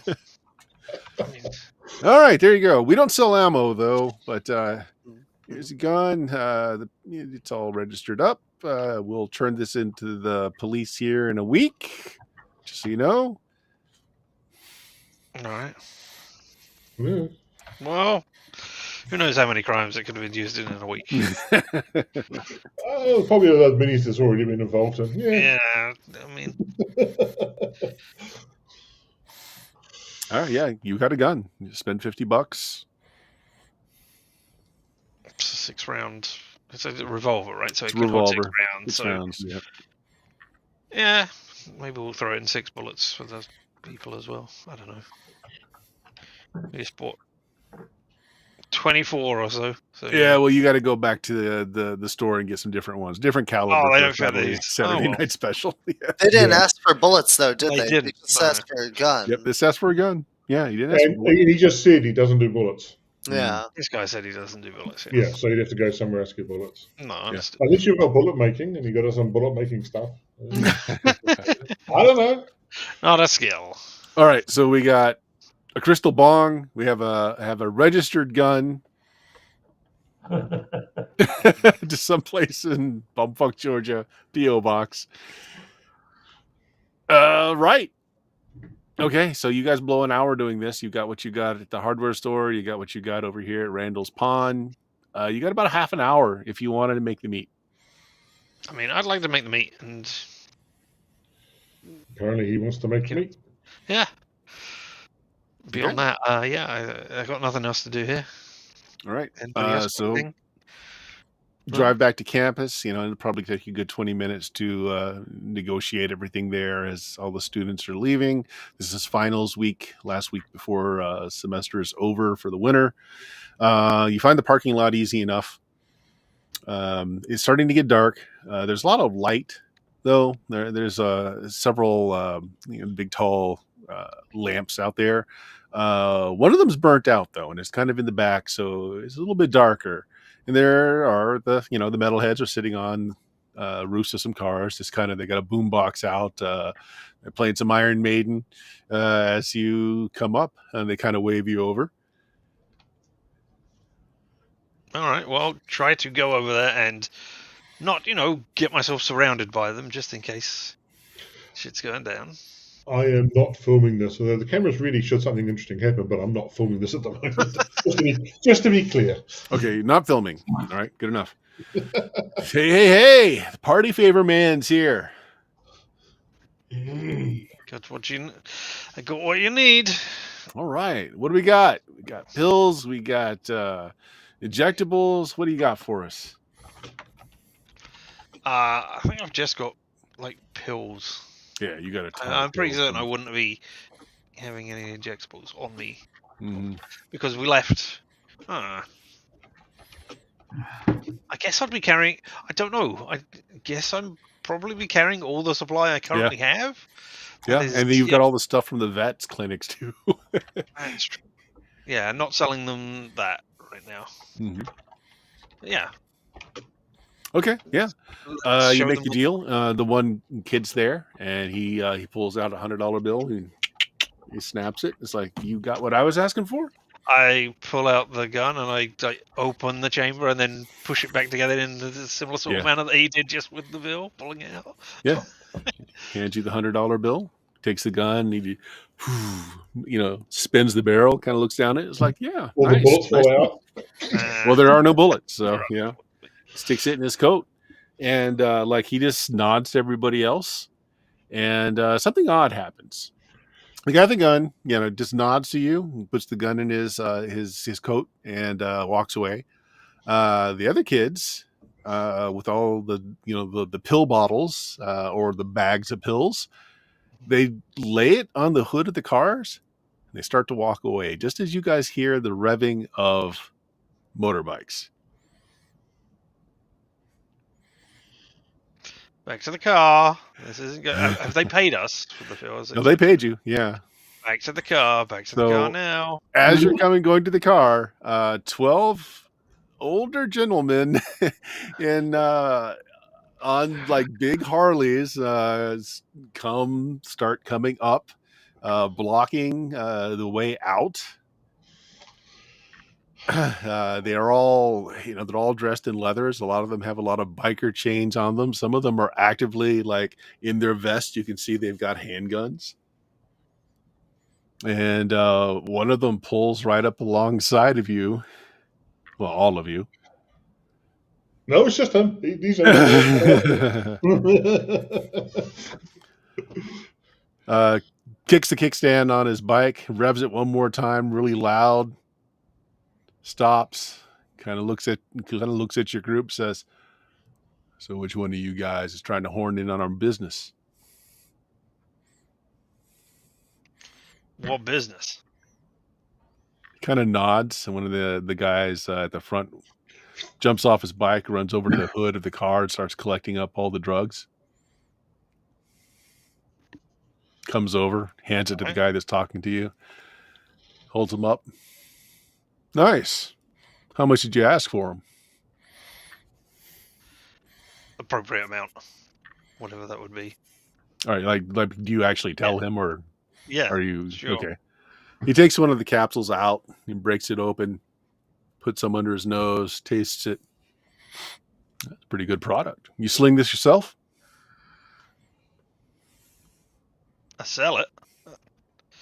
mean, All right, there you go. We don't sell ammo though, but here's a Mhm. gun. It's all registered up. We'll turn this into the police here in a week, just so you know. all right. Yeah. Well, who knows how many crimes it could have been used in a week? Probably a lot of minis that's already been involved in. Yeah. Yeah, I mean, All right, yeah, you got a gun. You spend $50. it's a 6-round. It's a revolver, right? So It's it a could hold 6 revolver. rounds. 6 So rounds. Yeah. yeah, maybe we'll throw in 6 bullets for the people as well. I don't know. We just bought 24 or so. So Yeah, well, you got to go back to the store and get some different ones, different caliber. Oh, they for don't fit these. Saturday Oh, well. night special. Yeah. They didn't Yeah. ask for bullets, though, did They they? didn't, They just no. asked for a gun. Yep, this asked for a gun. Yeah, he didn't ask for And he just said he doesn't do bullets. Yeah. This guy said he doesn't do bullets. Yeah, so you'd have to go somewhere else to get bullets. No, I understood. Unless you've got bullet making and you got some bullet making stuff. I don't know. Not a skill. All right, so we got a crystal bong. We have a registered gun to someplace in bumfuck Georgia, PO box. Right. Okay, so you guys blow an hour doing this. You got what you got at the hardware store. You got what you got over here at Randall's Pond. You got about a half an hour if you wanted to make the meat. I mean, I'd like to make the meat, and Apparently he wants to make meat. yeah. Beyond that, yeah, I got nothing else to do here. All right. Anybody else got So anything? drive back to campus. It'll probably take you a good 20 minutes to negotiate everything there as all the students are leaving. This is finals week, last week before semester is over for the winter. You find the parking lot easy enough. It's starting to get dark. There's a lot of light, though. There's several big, tall lamps out there. One of them's burnt out, though, and it's kind of in the back, so it's a little bit darker. And there are the metalheads are sitting on roofs of some cars. They got a boom box out. They're playing some Iron Maiden as you come up, and they kind of wave you over. All right, well, try to go over there and not, get myself surrounded by them just in case shit's going down. I am not filming this, although the cameras really should something interesting happen, but I'm not filming this at the moment. just to be clear. Okay, not filming. All right, good enough. Hey! The party favor man's here. Got what I got what you need. All right, what do we got? We got pills. We got injectables. What do you got for us? I think I've just got pills. Yeah, you got a ton. I'm pretty certain I wouldn't be having any injectables on me Mm-hmm. because we left. I guess I'd be carrying. I don't know. I guess I'm probably be carrying all the supply I currently have. Yeah, and then you've got all the stuff from the vets clinics too. That's true. Yeah, not selling them that right now. Mm-hmm. Yeah. Okay, yeah. Let's You show make them the deal. The one kid's there, and he pulls out $100 bill. He snaps it. It's like, you got what I was asking for? I pull out the gun and I open the chamber and then push it back together in the similar sort of manner that he did just with the bill, pulling it out. Yeah. Hands you the $100 bill, takes the gun, he spins the barrel, kind of looks down at it. It's like, yeah. Well, nice, the bullets fall out. Well, there are no bullets, so sticks it in his coat, and he just nods to everybody else, and something odd happens. The guy with the gun, just nods to you, puts the gun in his coat, and walks away. The other kids, with all the pill bottles or the bags of pills, they lay it on the hood of the cars, and they start to walk away, just as you guys hear the revving of motorbikes. Back to the car. This isn't good. Have they paid us for the pills? No, they paid you. Yeah. Back to the car. Back to the So- car now. As you're going to the car, 12 older gentlemen in on like big Harleys start coming up, blocking the way out. They are all, they're all dressed in leathers. A lot of them have a lot of biker chains on them. Some of them are actively, like, in their vest. You can see they've got handguns. And one of them pulls right up alongside of you. Well, all of you. No, it's just him. He's in Kicks the kickstand on his bike, revs it one more time, really loud. Stops, kind of looks at your group, says, "So which one of you guys is trying to horn in on our business?" What business? Kind of nods, and one of the guys at the front jumps off his bike, runs over to the hood of the car, and starts collecting up all the drugs. Comes over, hands it to the guy that's talking to you, holds him up. Nice. How much did you ask for him? Appropriate amount, whatever that would be. All right, like do you actually tell him, or Yeah, are you sure. okay? He takes one of the capsules out and breaks it open, puts some under his nose, tastes it. That's a pretty good product. You sling this yourself? I sell it.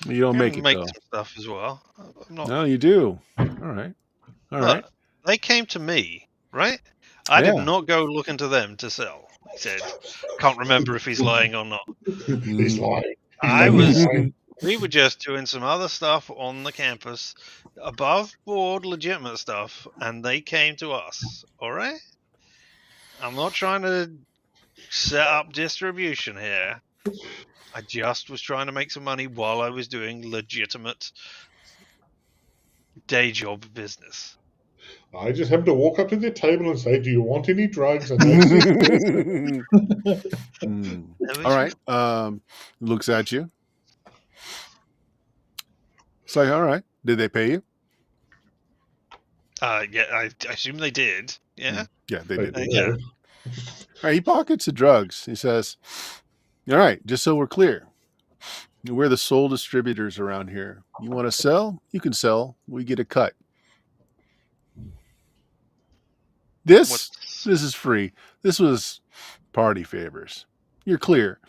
You don't make it, though. Some stuff as well. I'm not... No, you do. All right. They came to me, right? I did not go looking to them to sell. He said, can't remember if he's lying or not. He's lying. We were just doing some other stuff on the campus, above board legitimate stuff, and they came to us. All right? I'm not trying to set up distribution here. I just was trying to make some money while I was doing legitimate day job business. I just happened to walk up to their table and say, "Do you want any drugs?" And they said, all right. Looks at you. It's like, all right. Did they pay you? Yeah, I assume they did. Yeah. Yeah, they did. Yeah. All right, he pockets the drugs. He says, "All right, just so we're clear, we're the sole distributors around here. You want to sell? You can sell. We get a cut. This is free. This was party favors. You're clear.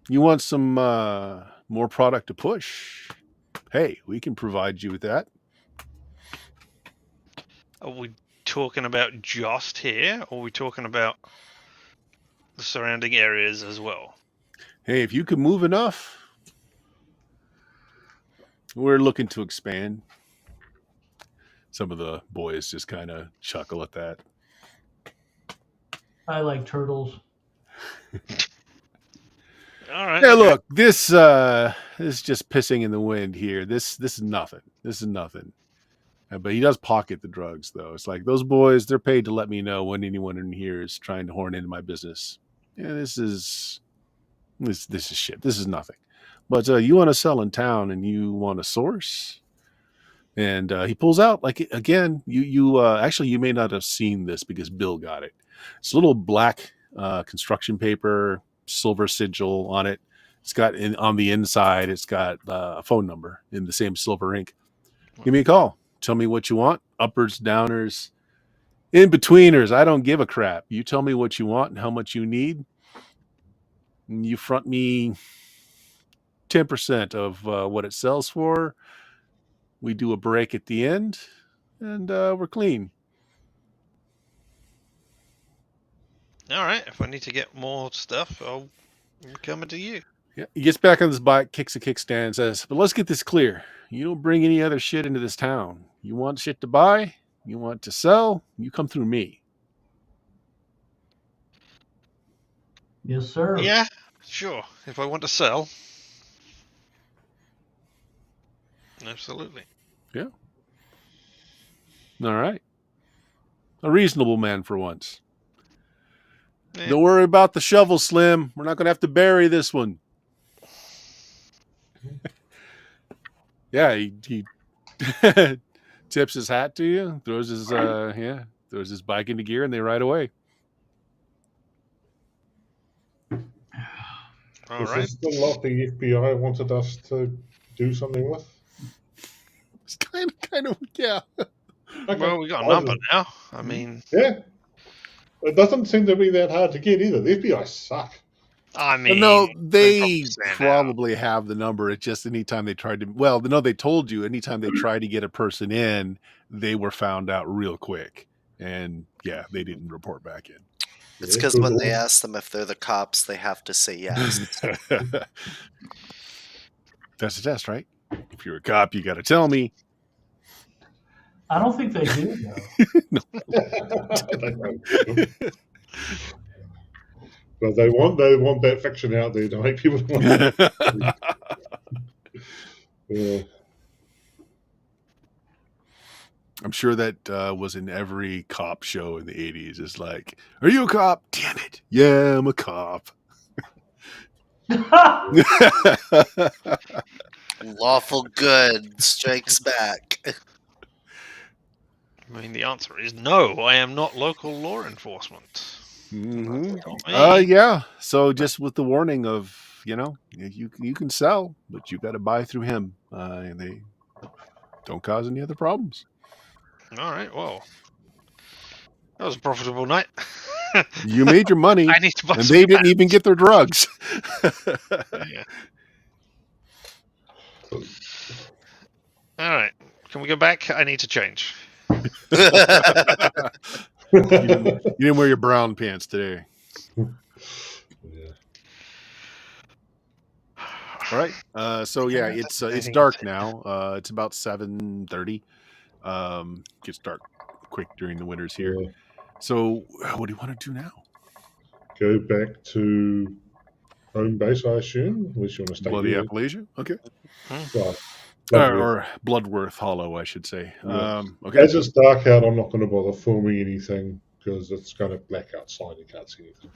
You want some more product to push? Hey, we can provide you with that." Are we talking about just here, or are we talking about the surrounding areas as well? Hey, if you can move enough, we're looking to expand. Some of the boys just kind of chuckle at that. I like turtles. All right. Yeah, look, this is just pissing in the wind here. This is nothing. This is nothing. But he does pocket the drugs, though. It's like, those boys, they're paid to let me know when anyone in here is trying to horn into my business. Yeah, this is shit. This is nothing. But you want to sell in town and you want a source? And he pulls out, like, again, you actually, you may not have seen this because Bill got it. It's a little black construction paper, silver sigil on it. It's got on the inside, it's got a phone number in the same silver ink. Give me a call. Tell me what you want. Uppers, downers, in-betweeners. I don't give a crap. You tell me what you want and how much you need. And you front me 10% of what it sells for. We do a break at the end, and we're clean. All right. If I need to get more stuff, I'm coming to you. Yeah, he gets back on his bike, kicks a kickstand, and says, "But let's get this clear. You don't bring any other shit into this town. You want shit to buy? You want to sell? You come through me." Yes, sir. Yeah, sure. If I want to sell. Absolutely. Yeah. All right. A reasonable man for once. Yeah. Don't worry about the shovel, Slim. We're not going to have to bury this one. Yeah, he tips his hat to you, throws his bike into gear, and they ride away. All Is right. this the lot the FBI wanted us to do something with? It's kind of yeah. Okay. Well, we got a I number just- now. I mean, Yeah. It doesn't seem to be that hard to get either. The FBI suck. No, they they stand out. probably have the number. It's just anytime they tried to. Well, no, they told you anytime they tried to get a person in, they were found out real quick, and yeah, they didn't report back in. It's Yeah, because good when they Lord. ask them if they're the cops, they have to say yes. That's the test, right? If you're a cop, you got to tell me. I don't think they do though. But they want that fiction out there to make people want. Yeah. I'm sure that was in every cop show in the 80s. It's like, are you a cop? Damn it. Yeah, I'm a cop. Lawful good strikes back. I mean, the answer is no. I am not local law enforcement. Mm-hmm. Not me. Yeah. So just with the warning of, you can sell, but you got to buy through him, and they don't cause any other problems. All right. Well, that was a profitable night. You made your money, I need to buy and some they didn't pants. even get their drugs. Yeah. All right. Can we go back? I need to change. You didn't wear your brown pants today. Yeah. All right. So yeah, it's dark now. It's about 7:30. Gets dark quick during the winters here. Yeah. So what do you want to do now? Go back to home base, I assume. Unless you want to stay Bloody here. Appalachia? Okay. Well, Or Bloodworth Hollow, I should say. Yeah. Okay. As it's dark out, I'm not going to bother filming anything because it's going to black outside. You can't see anything.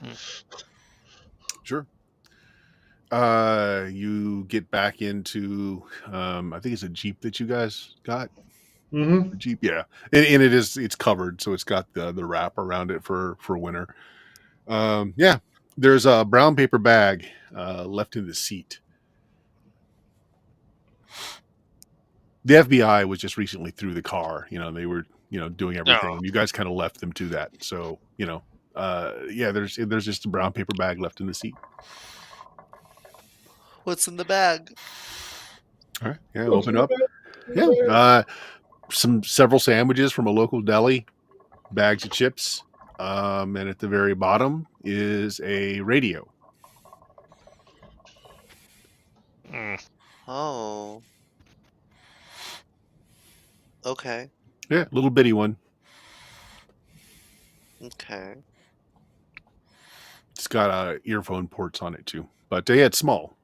Sure. You get back into, I think it's a Jeep that you guys got. Mm-hmm. A Jeep, yeah, and it's covered, so it's got the wrap around it for winter. Yeah, there's a brown paper bag left in the seat. The FBI was just recently through the car. They were doing everything. Oh. You guys kind of left them to that. So yeah, there's just a brown paper bag left in the seat. What's in the bag? All right, yeah, open up. Yeah, several sandwiches from a local deli, bags of chips, and at the very bottom is a radio. Oh. Okay. Yeah, little bitty one. Okay. It's got earphone ports on it too, but yeah, it's small.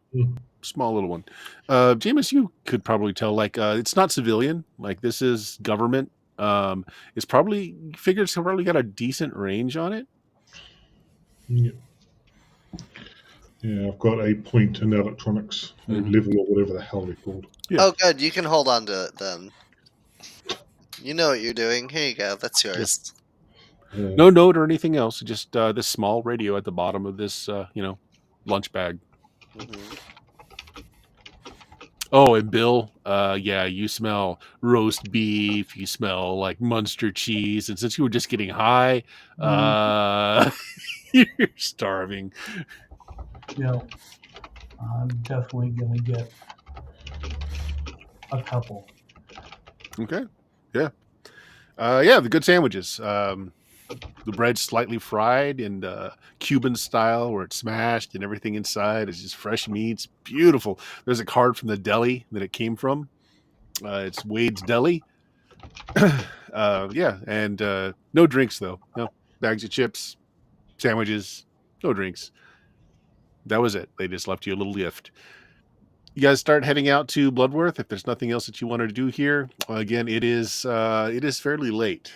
Small little one. Jameis, you could probably tell, it's not civilian. Like, this is government. It's probably got a decent range on it. Yeah. Yeah, I've got a point in electronics, a level or whatever the hell they're called. Yeah. Oh, good. You can hold on to it then. You know what you're doing. Here you go. That's yours. Yeah. No note or anything else. Just this small radio at the bottom of this, lunch bag. Mm-hmm. Oh, and Bill, yeah, you smell roast beef. You smell like Munster cheese. And since you were just getting high, you're starving. I'm definitely going to get a couple. Okay. Yeah. Yeah, the good sandwiches. The bread's slightly fried and Cuban style, where it's smashed and everything inside is just fresh meats. Beautiful. There's a card from the deli that it came from. It's Wade's Deli. Yeah, and no drinks though. No bags of chips, sandwiches, no drinks. That was it. They just left you a little gift. You guys start heading out to Bloodworth. If there's nothing else that you wanted to do here, again, it is fairly late.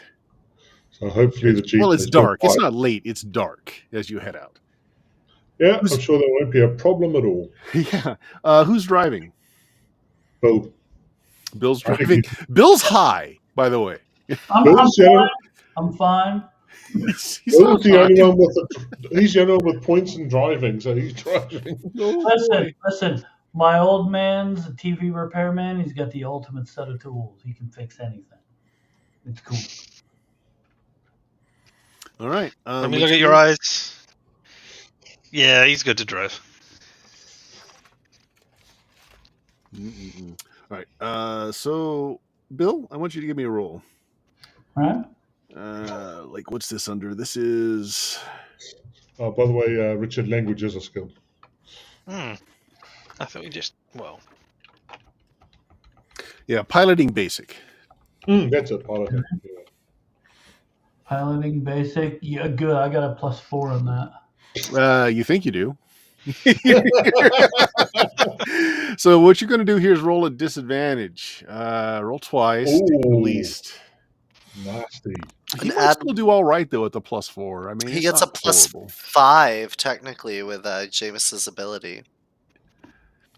So hopefully the Jeep. Well, it's dark. It's not late. It's dark as you head out. Yeah, I'm sure there won't be a problem at all. Yeah. Who's driving? Bill. Bill's driving. Bill's high, by the way. I'm fine. He's Bill's the on only time. one he's the only one with points in driving, so he's driving. Oh, Listen. My old man's a TV repairman. He's got the ultimate set of tools. He can fix anything. It's cool. all right. Let me look at your eyes. Yeah, he's good to drive. All right. So, Bill, I want you to give me a roll. All right. Like, what's this under? This is. Oh, by the way, Richard, language is a skill. I thought we just Yeah, piloting basic. That's it, piloting. Yeah. Piloting basic. Yeah, good. I got a +4 on that. You think you do. So what you're going to do here is roll a disadvantage. Roll twice, take the least. Nasty. He might still do all right though at the +4. I mean, He it's gets a not horrible. +5 technically with Jameis's ability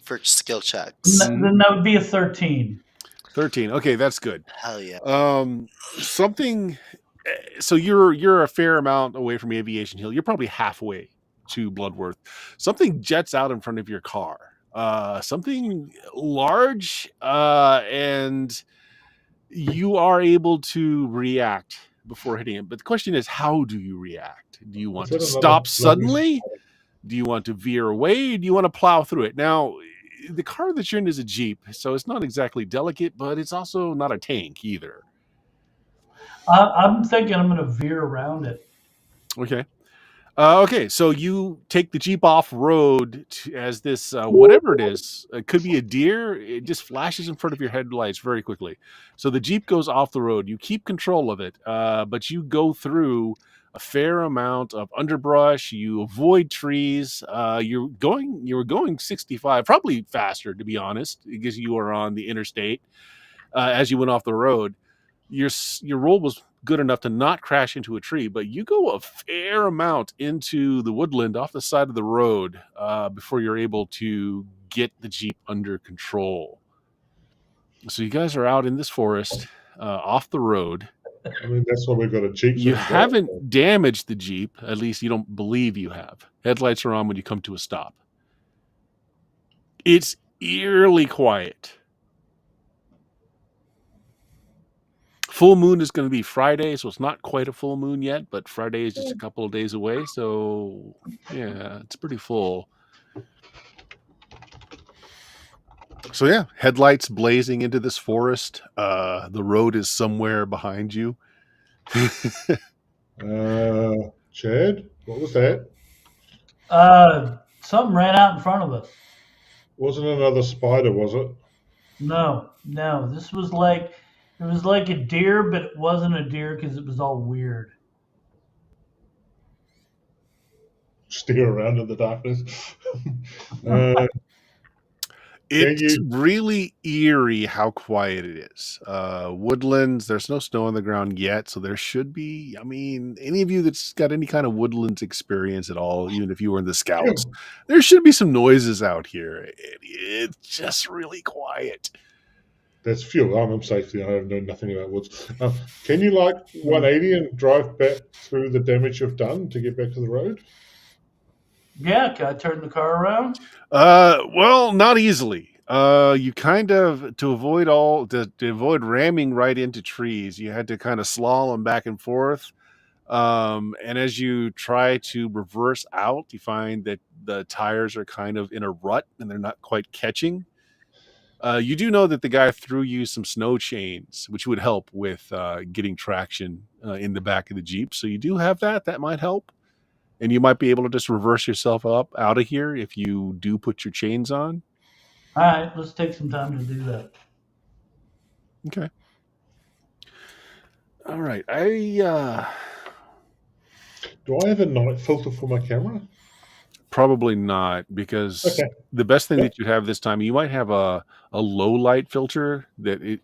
for skill checks. Then that would be a 13. 13. Okay, that's good. Hell yeah. Something. So you're a fair amount away from Aviation Hill. You're probably halfway to Bloodworth. Something jets out in front of your car. Something large, and you are able to react before hitting it. But the question is, how do you react? Do you want to stop suddenly? Do you want to veer away? Do you want to plow through it? Now, the car that you're in is a Jeep, so it's not exactly delicate, but it's also not a tank either. I'm thinking I'm going to veer around it. Okay. Okay, so you take the Jeep off road as this, whatever it is, it could be a deer. It just flashes in front of your headlights very quickly. So the Jeep goes off the road. You keep control of it, but you go through a fair amount of underbrush. You avoid trees. You were going 65, probably faster, to be honest, because you were on the interstate as you went off the road. Your roll was good enough to not crash into a tree, but you go a fair amount into the woodland off the side of the road before you're able to get the Jeep under control. So you guys are out in this forest off the road. I mean, that's why we've got a Jeep. You haven't damaged the Jeep. At least you don't believe you have. Headlights are on when you come to a stop. It's eerily quiet. Full moon is going to be Friday, so it's not quite a full moon yet, but Friday is just a couple of days away. So, yeah, it's pretty full. So, yeah, headlights blazing into this forest. The road is somewhere behind you. Chad, what was that? Something ran out in front of us. Wasn't another spider, was it? No. This was like a deer, but it wasn't a deer because it was all weird. Steer around in the darkness. It's really eerie how quiet it is. Woodlands, there's no snow on the ground yet, so there should be, I mean, any of you that's got any kind of woodlands experience at all, even if you were in the Scouts, there should be some noises out here. It's just really quiet. That's fuel. I'm safety. I know nothing about woods. Can you 180 and drive back through the damage you've done to get back to the road? Yeah, can I turn the car around? Well, not easily. You kind of to avoid ramming right into trees, you had to kind of slalom back and forth. And as you try to reverse out, you find that the tires are kind of in a rut and they're not quite catching. You do know that the guy threw you some snow chains, which would help with getting traction in the back of the Jeep. So you do have that. That might help. And you might be able to just reverse yourself up out of here if you do put your chains on. All right, let's take some time to do that. Okay. All right. Do I have a night filter for my camera? Probably not, because the best thing that you have this time, you might have a low light filter that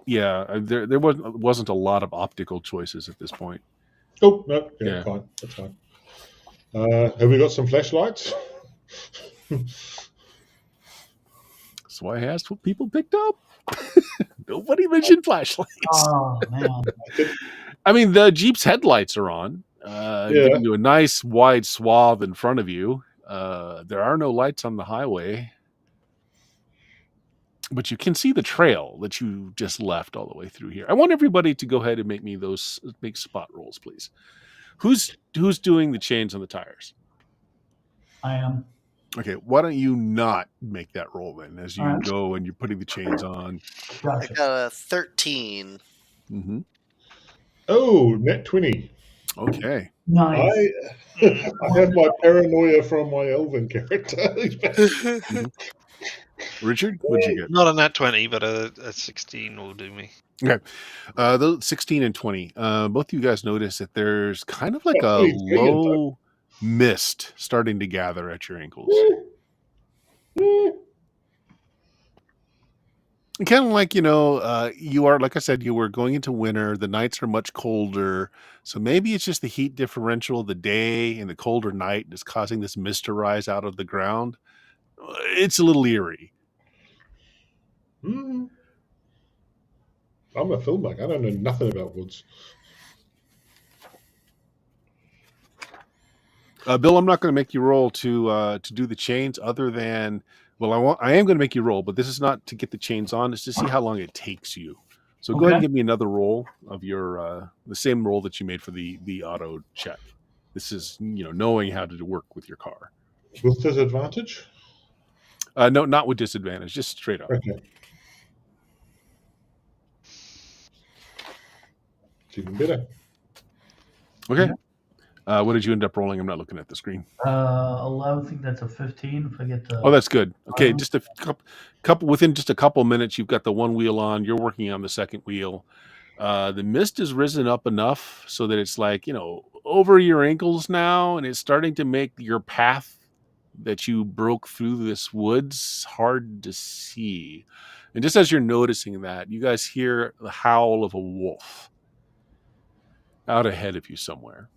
there wasn't a lot of choices at this point. Oh, no. Yeah. Fine. That's fine. Have we got some flashlights? So I asked what people picked up. Nobody mentioned flashlights. Oh man. I mean, the Jeep's headlights are on, Yeah. giving you a nice wide swath in front of you. There are no lights on the highway, but you can see the trail that you just left all the way through here. I want everybody to go ahead and make spot rolls, please. Who's doing the chains on the tires? I am. Okay, why don't you not make that roll then as you All right. go and you're putting the chains on? I Gotcha. got a 13. Mm-hmm. Oh, net 20. Okay. Nice. I have my paranoia from my elven character. Richard, what'd you get? Not a nat 20, but a 16 will do me. Okay. Those 16 and 20. Both of you guys notice that there's kind of like a 23 in total. low mist starting to gather at your ankles. Kind of like, you are, like I said, you were going into winter. The nights are much colder. So maybe it's just the heat differential of the day and the colder night is causing this mist to rise out of the ground. It's a little eerie. I'm a filmmaker. I don't know nothing about woods. Bill, I'm not going to make you roll to do the chains other than, well, I am going to make you roll, but this is not to get the chains on. It's to see how long it takes you. So go ahead and give me another roll of your the same roll that you made for the auto check. This is knowing how to work with your car. With disadvantage? No, not with disadvantage, just straight up. Okay. It's even better. Okay. What did you end up rolling? I'm not looking at the screen. 11. I think that's a 15. If I get the. Oh, that's good. Okay, just a couple within just a couple minutes, you've got the one wheel on. You're working on the second wheel. The mist has risen up enough so that it's like over your ankles now, and it's starting to make your path that you broke through this woods hard to see. And just as you're noticing that, you guys hear the howl of a wolf out ahead of you somewhere.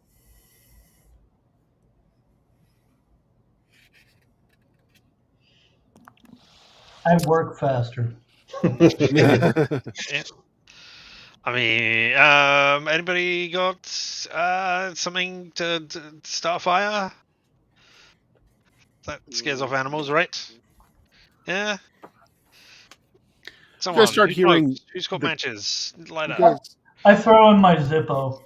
I work faster. Yeah. I mean, anybody got something to start a fire? That scares off animals, right? Yeah. Someone, start hearing who's got matches? Light You up. guys, I throw in my Zippo.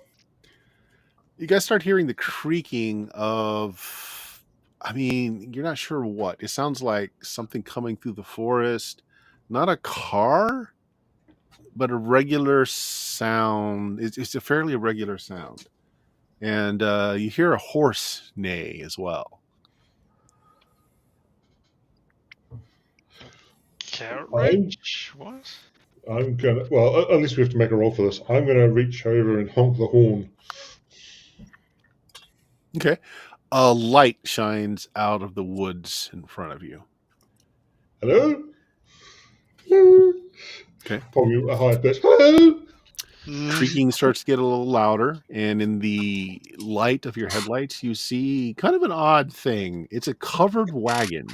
you guys start hearing the creaking of, I mean, you're not sure what. It sounds like something coming through the forest. Not a car, but a regular sound. It's a fairly irregular sound. And you hear a horse neigh as well. Carriage? What? I'm gonna. Well, at least we have to make a roll for this. I'm gonna reach over and honk the horn. Okay. A light shines out of the woods in front of you. Hello? Hello? Okay. Probably a high pitch. Hello? Creaking starts to get a little louder, and in the light of your headlights, you see kind of an odd thing. It's a covered wagon,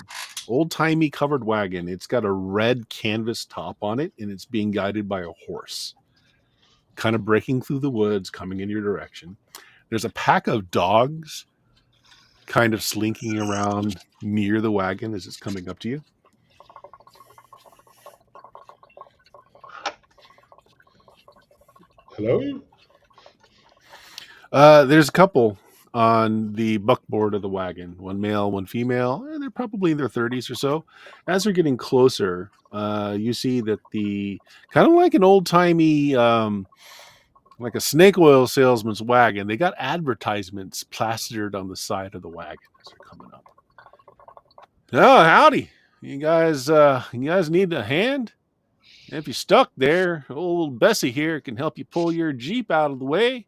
old-timey covered wagon. It's got a red canvas top on it, and it's being guided by a horse, kind of breaking through the woods, coming in your direction. There's a pack of dogs kind of slinking around near the wagon as it's coming up to you. Hello? There's a couple on the buckboard of the wagon, one male, one female. They're probably in their 30s or so. As they're getting closer, you see that the kind of like an old-timey, like a snake oil salesman's wagon, they got advertisements plastered on the side of the wagon as they're coming up. Oh, howdy. You guys need a hand? If you're stuck there, old Bessie here can help you pull your Jeep out of the way.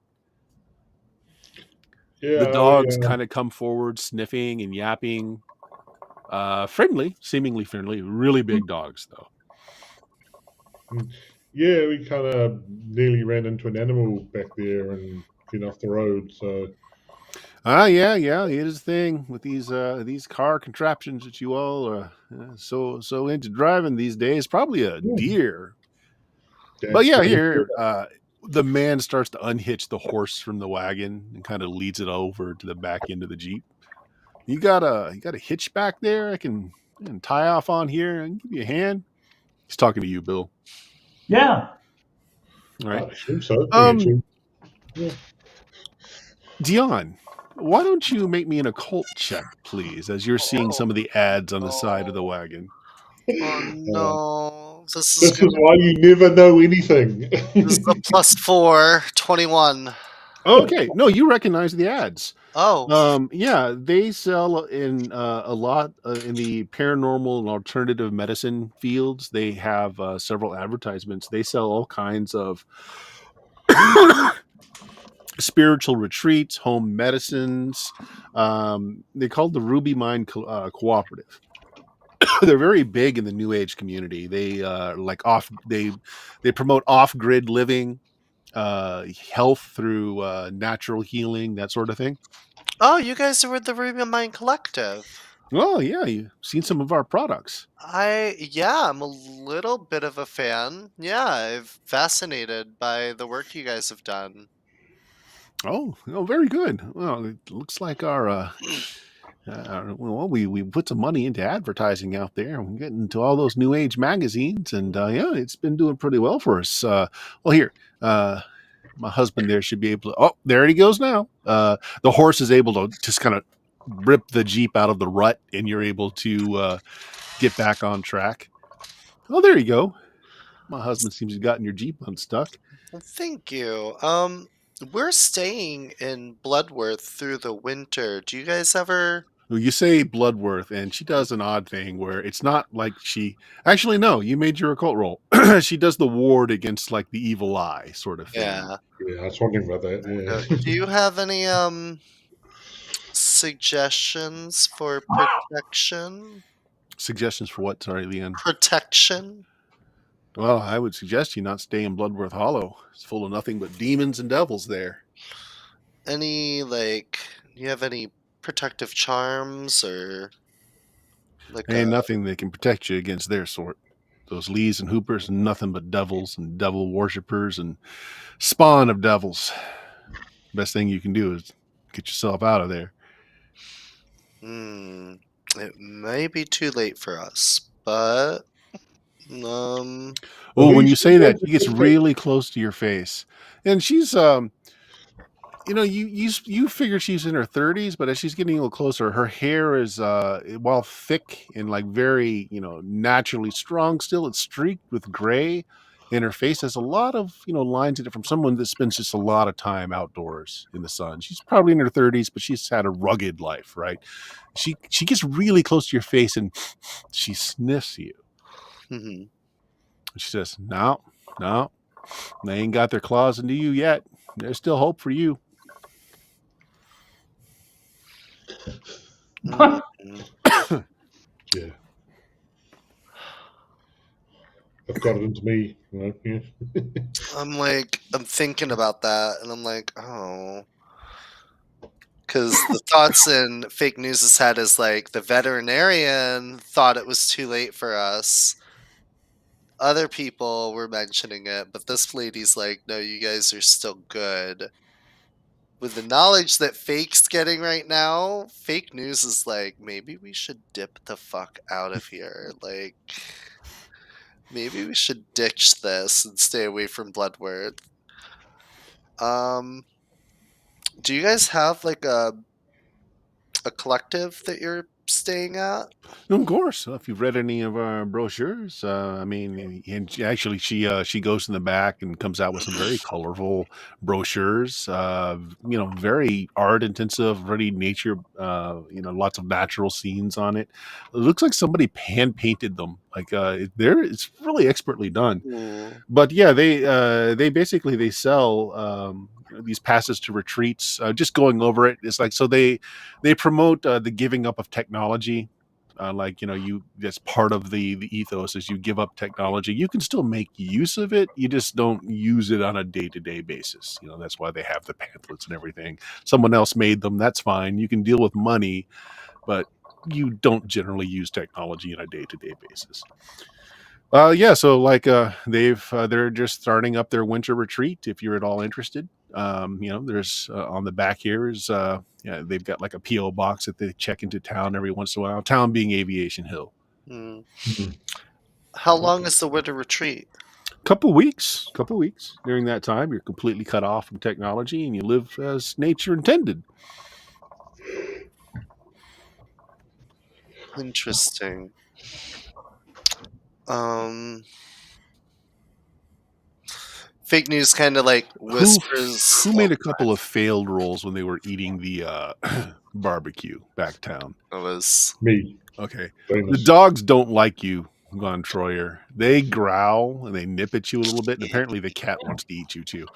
Yeah. The dogs kind of come forward, sniffing and yapping. Friendly, seemingly friendly. Really big dogs, though. Yeah, we kind of nearly ran into an animal back there and been off the road. So. Yeah. It is a thing with these car contraptions that you all are so into driving these days. Probably a deer. But yeah, here the man starts to unhitch the horse from the wagon and kind of leads it over to the back end of the Jeep. You got a hitch back there? I can tie off on here and give you a hand. He's talking to you, Bill. Yeah. All right. I assume so. Dion, why don't you make me an occult check, please, as you're seeing some of the ads on the side of the wagon? Oh no. This This is why you never know anything. is a +4, 21. Okay. No, you recognize the ads. Oh. Yeah, they sell in a lot in the paranormal and alternative medicine fields. They have several advertisements. They sell all kinds of spiritual retreats, home medicines. They call it the Ruby Mind Cooperative. They're very big in the New Age community. They they promote off-grid living, health through natural healing, that sort of thing. Oh, you guys are with the Ruby Mind Collective. Oh yeah, you've seen some of our products. I'm a little bit of a fan. Yeah, I'm fascinated by the work you guys have done. Oh, very good. Well, it looks like our well, we put some money into advertising out there. We're getting into all those New Age magazines, and yeah, it's been doing pretty well for us. Well, here, my husband there should be able to. Oh, there he goes now. The horse is able to just kind of rip the Jeep out of the rut, and you're able to get back on track. Oh, there you go. My husband seems to have gotten your Jeep unstuck. Well, thank you. We're staying in Bloodworth through the winter. Do you guys ever? Well, you say Bloodworth, and she does an odd thing where it's not like she actually no, you made your occult roll. She does the ward against like the evil eye sort of thing. Yeah. Yeah, I was wondering about that. Yeah. Do you have any suggestions for protection? Suggestions for what? Sorry, Leanne. Protection? Well, I would suggest you not stay in Bloodworth Hollow. It's full of nothing but demons and devils there. Any do you have any protective charms or like Ain't nothing that can protect you against their sort. Those Lees and Hoopers, nothing but devils and devil worshippers and spawn of devils. Best thing you can do is get yourself out of there. It may be too late for us, but Oh, when you say that, she gets really close to your face, and she's you know, you figure she's in her 30s, but as she's getting a little closer, her hair is while thick and like very, naturally strong, still it's streaked with gray, and her face has a lot of, lines in it from someone that spends just a lot of time outdoors in the sun. She's probably in her 30s, but she's had a rugged life, right? She gets really close to your face and she sniffs you. Mhm. She says, "No, they ain't got their claws into you yet. There's still hope for you." Mm. Yeah. I've got it into me. Yeah. I'm thinking about that, and I'm like, oh. Because the thoughts in fake news' head is like the veterinarian thought it was too late for us. Other people were mentioning it, but this lady's like, no, you guys are still good. With the knowledge that fake's getting right now, fake news is like, maybe we should dip the fuck out of here. Like, maybe we should ditch this and stay away from Bloodworth. Do you guys have like a collective that you're staying at? Of course, if you've read any of our brochures, I mean, and she goes in the back and comes out with some very colorful brochures. Very art intensive, very nature. Lots of natural scenes on it. It looks like somebody hand painted them. Like it's really expertly done. Ooh. But yeah, they basically they sell these passes to retreats. Just going over it, it's like so they promote the giving up of technology. That's part of the ethos is you give up technology. You can still make use of it. You just don't use it on a day-to-day basis. That's why they have the pamphlets and everything. Someone else made them. That's fine. You can deal with money, but you don't generally use technology on a day-to-day basis. Yeah, so like they're just starting up their winter retreat. If you're at all interested, there's on the back here is they've got like a PO box that they check into town every once in a while. Town being Aviation Hill. Hmm. Mhm. How long is the winter retreat? Couple weeks. During that time, you're completely cut off from technology and you live as nature intended. Interesting. Fake news kind of like whispers. Who made a couple of failed rolls when they were eating the barbecue back town? It was Me. Okay. Famous. The dogs don't like you, Von Troyer. They growl and they nip at you a little bit, and apparently the cat wants to eat you too.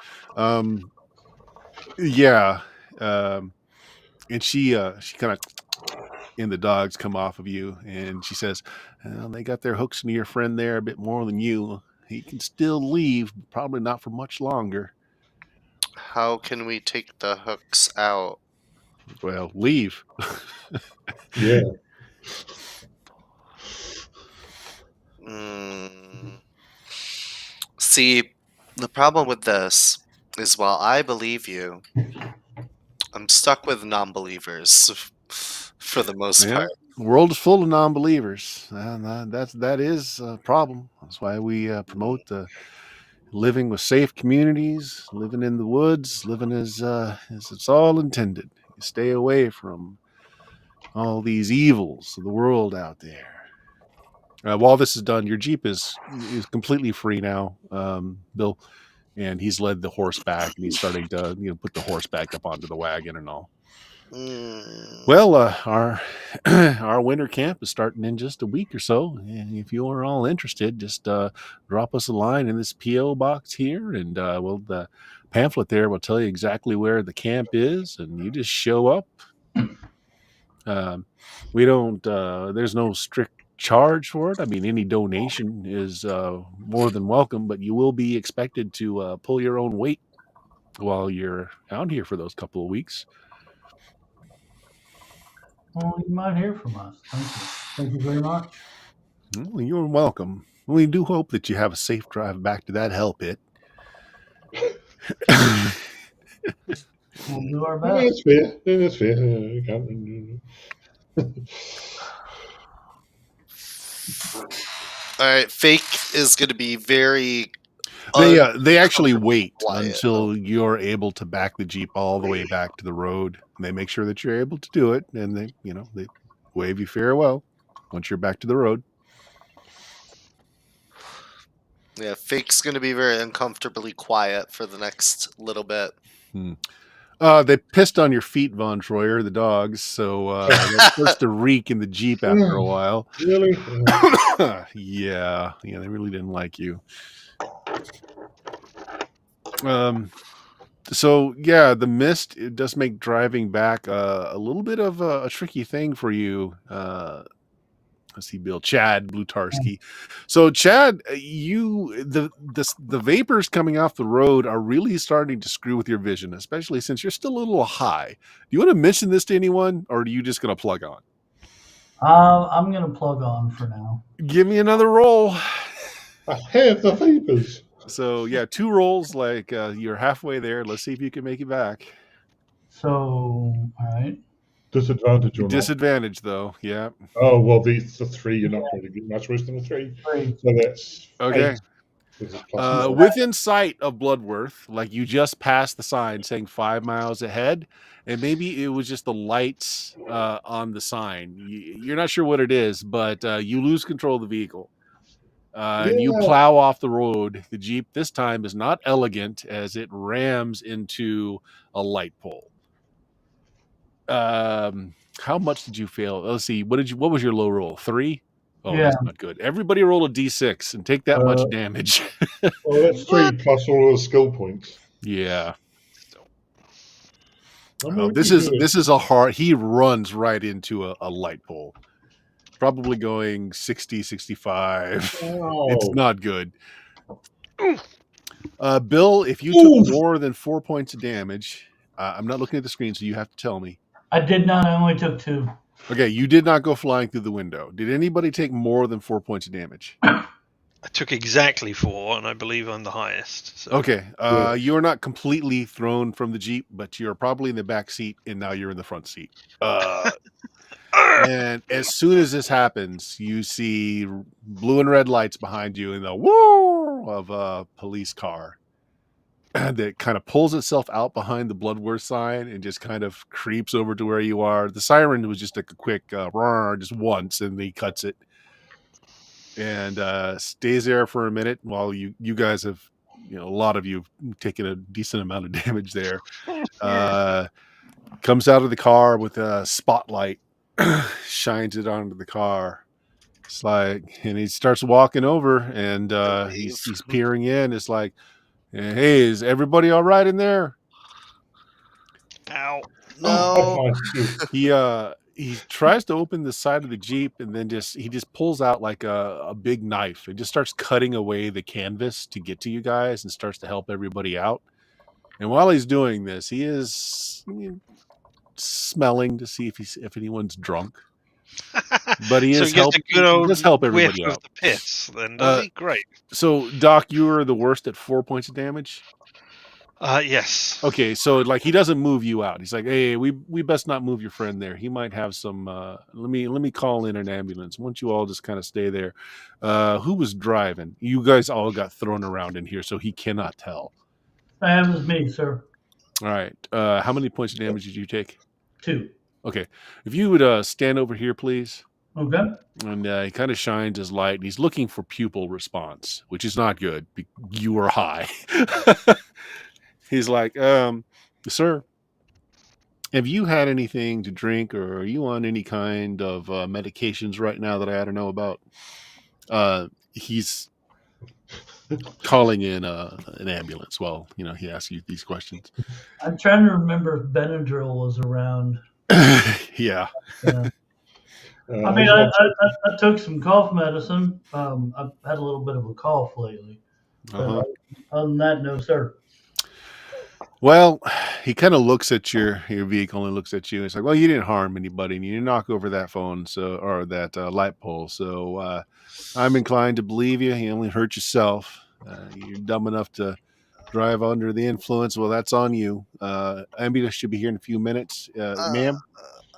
Yeah. And she kind of, and the dogs come off of you, and she says, well, they got their hooks into your friend there a bit more than you. He can still leave, probably not for much longer. How can we take the hooks out? Well, leave. Yeah. See, the problem with this is while I believe you, I'm stuck with non-believers for the most Yeah. part. The world is full of non-believers. That is a problem. That's why we promote living with safe communities, living in the woods, living as it's all intended. You stay away from all these evils of the world out there. While this is done, your Jeep is completely free now, Bill, and he's led the horse back, and he's starting to put the horse back up onto the wagon and all. Well, our our winter camp is starting in just a week or so, and if you are all interested, just drop us a line in this PO box here, and the pamphlet there will tell you exactly where the camp is, and you just show up. We don't. There's no strict charge for it. I mean, any donation is more than welcome, but you will be expected to pull your own weight while you're out here for those couple of weeks. Well, you might hear from us. Thank you. Thank you very much. Well, you're welcome. We do hope that you have a safe drive back to that hell pit. We'll do our Yeah, best. that's fair. Yeah, that's fair. You can't- All right, Fake is going to be very. They actually wait quiet. until you're able to back the Jeep all the way back to the road. They make sure that you're able to do it, and they wave you farewell once you're back to the road. Yeah, Fake's going to be very uncomfortably quiet for the next little bit. They pissed on your feet, Von Troyer, the dogs, so they starts to reek in the Jeep after a while. Really? Yeah, they really didn't like you. So yeah, the mist, it does make driving back a little bit of a tricky thing for you. Let's see, Bill, Chad Blutarski. So Chad, the vapors coming off the road are really starting to screw with your vision, especially since you're still a little high. Do you want to mention this to anyone, or are you just going to plug on? I'm going to plug on for now. Give me another roll. I have the vapors. So yeah, 2 rolls, like you're halfway there. Let's see if you can make it back. So, all right. Disadvantage or not? Disadvantage though, yeah. Oh, well, the 3, you're not going to get much worse than a 3. 3. So that's Okay. 8. This is plus Within sight of Bloodworth, like you just passed the sign saying 5 miles ahead, and maybe it was just the lights on the sign. You're not sure what it is, but you lose control of the vehicle. And you plow off the road. The Jeep this time is not elegant as it rams into a light pole. How much did you fail? Let's see. What was your low roll? 3? Oh, Yeah. that's not good. Everybody roll a d6 and take that much damage. Well, that's 3 plus all of the skill points. Yeah. I'm This is a hard. He runs right into a light pole. Probably going 60, 65. Wow. It's not good. Bill, if you took more than 4 points of damage, I'm not looking at the screen, so you have to tell me. I did not. I only took 2. Okay, you did not go flying through the window. Did anybody take more than 4 points of damage? I took exactly 4, and I believe I'm the highest. So. Okay. Yeah. You are not completely thrown from the Jeep, but you're probably in the back seat, and now you're in the front seat. And as soon as this happens, you see blue and red lights behind you and the whoa of a police car that kind of pulls itself out behind the Bloodworth sign and just kind of creeps over to where you are. The siren was just like a quick just once, and he cuts it and stays there for a minute while you guys have, a lot of you have taken a decent amount of damage there. Comes out of the car with a spotlight, shines it onto the car. It's like, and he starts walking over, and he's peering in. It's like, hey, is everybody all right in there? Ow. No. He tries to open the side of the Jeep, and then he just pulls out like a big knife and just starts cutting away the canvas to get to you guys and starts to help everybody out. And while he's doing this, he is smelling to see if anyone's drunk. But he so is he gets a good old does help whiff everybody of out. the piss, then, does he? Great. So, Doc, you are the worst at 4 points of damage. Yes. Okay, so like he doesn't move you out. He's like, hey, we best not move your friend there. He might have some. Let me call in an ambulance. Won't you all just kind of stay there? Who was driving? You guys all got thrown around in here, so he cannot tell. That was me, sir. All right. How many points of damage did you take? 2. Okay. If you would stand over here, please. Okay. And he kind of shines his light, and he's looking for pupil response, which is not good. You are high. He's like, sir, have you had anything to drink, or are you on any kind of medications right now that I ought to know about? He's calling in an ambulance. Well, he asks you these questions. I'm trying to remember if Benadryl was around. Yeah. I mean, I took some cough medicine. I've had a little bit of a cough lately. Uh-huh. Other than that, no, sir. Well, he kind of looks at your vehicle and looks at you. It's like, well, you didn't harm anybody, and you didn't knock over that phone, or that light pole. So I'm inclined to believe you. You only hurt yourself. You're dumb enough to drive under the influence. Well, that's on you. Ambulance should be here in a few minutes, ma'am.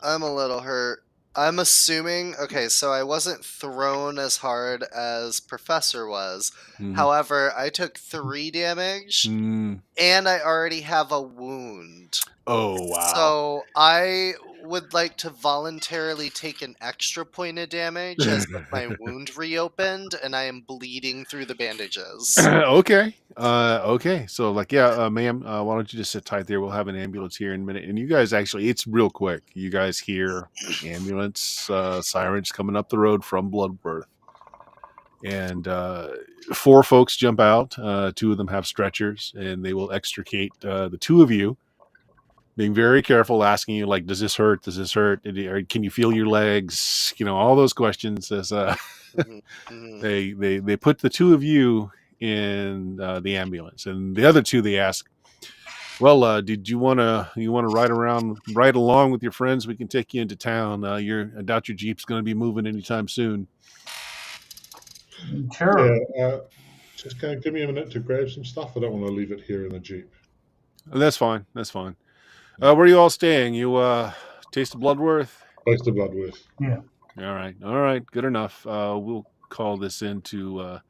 I'm a little hurt. I'm assuming, okay, so I wasn't thrown as hard as Professor was. Mhm. However, I took 3 damage, and I already have a wound. Oh, wow. So I would like to voluntarily take an extra point of damage as my wound reopened, and I am bleeding through the bandages. Okay. Okay. So, like, yeah, ma'am, why don't you just sit tight there? We'll have an ambulance here in a minute. And you guys it's real quick. You guys hear ambulance sirens coming up the road from Bloodworth. And 4 folks jump out. 2 of them have stretchers, and they will extricate the 2 of you, being very careful, asking you, like, does this hurt? Does this hurt? Can you feel your legs? All those questions. As they put the 2 of you in the ambulance, and the other 2 they ask, well, did you want to ride along with your friends? We can take you into town. I doubt your Jeep's going to be moving anytime soon. Sure. Yeah, just kind of give me a minute to grab some stuff. I don't want to leave it here in the Jeep. That's fine. That's fine. Where are you all staying? You taste of Bloodworth? Taste of Bloodworth. Yeah. All right. Good enough. We'll call this into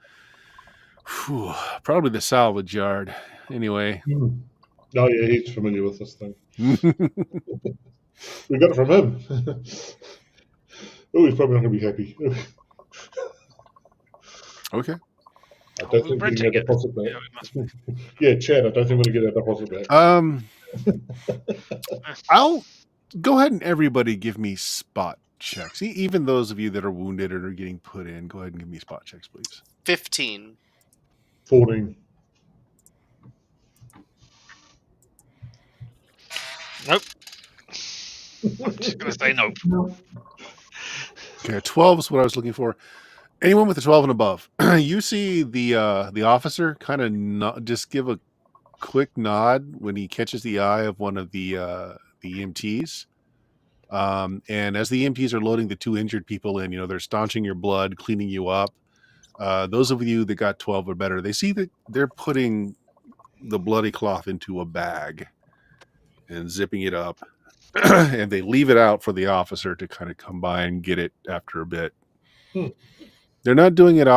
probably the salvage yard. Anyway. Oh yeah, he's familiar with this thing. We got it from him. Oh, he's probably not going to be happy. Okay. I don't think we can get a deposit back. Yeah, Chad, I don't think we're going to get a deposit back. I'll go ahead and everybody give me spot checks. Even those of you that are wounded or are getting put in, go ahead and give me spot checks, please. 15. 14. Nope. I'm just going to say nope. Okay, 12 is what I was looking for. Anyone with a 12 and above, you see the officer kind of just give a quick nod when he catches the eye of one of the EMTs. And as the EMTs are loading the 2 injured people in, they're staunching your blood, cleaning you up. Those of you that got 12 or better, they see that they're putting the bloody cloth into a bag and zipping it up, and they leave it out for the officer to kind of come by and get it after a bit. They're not doing it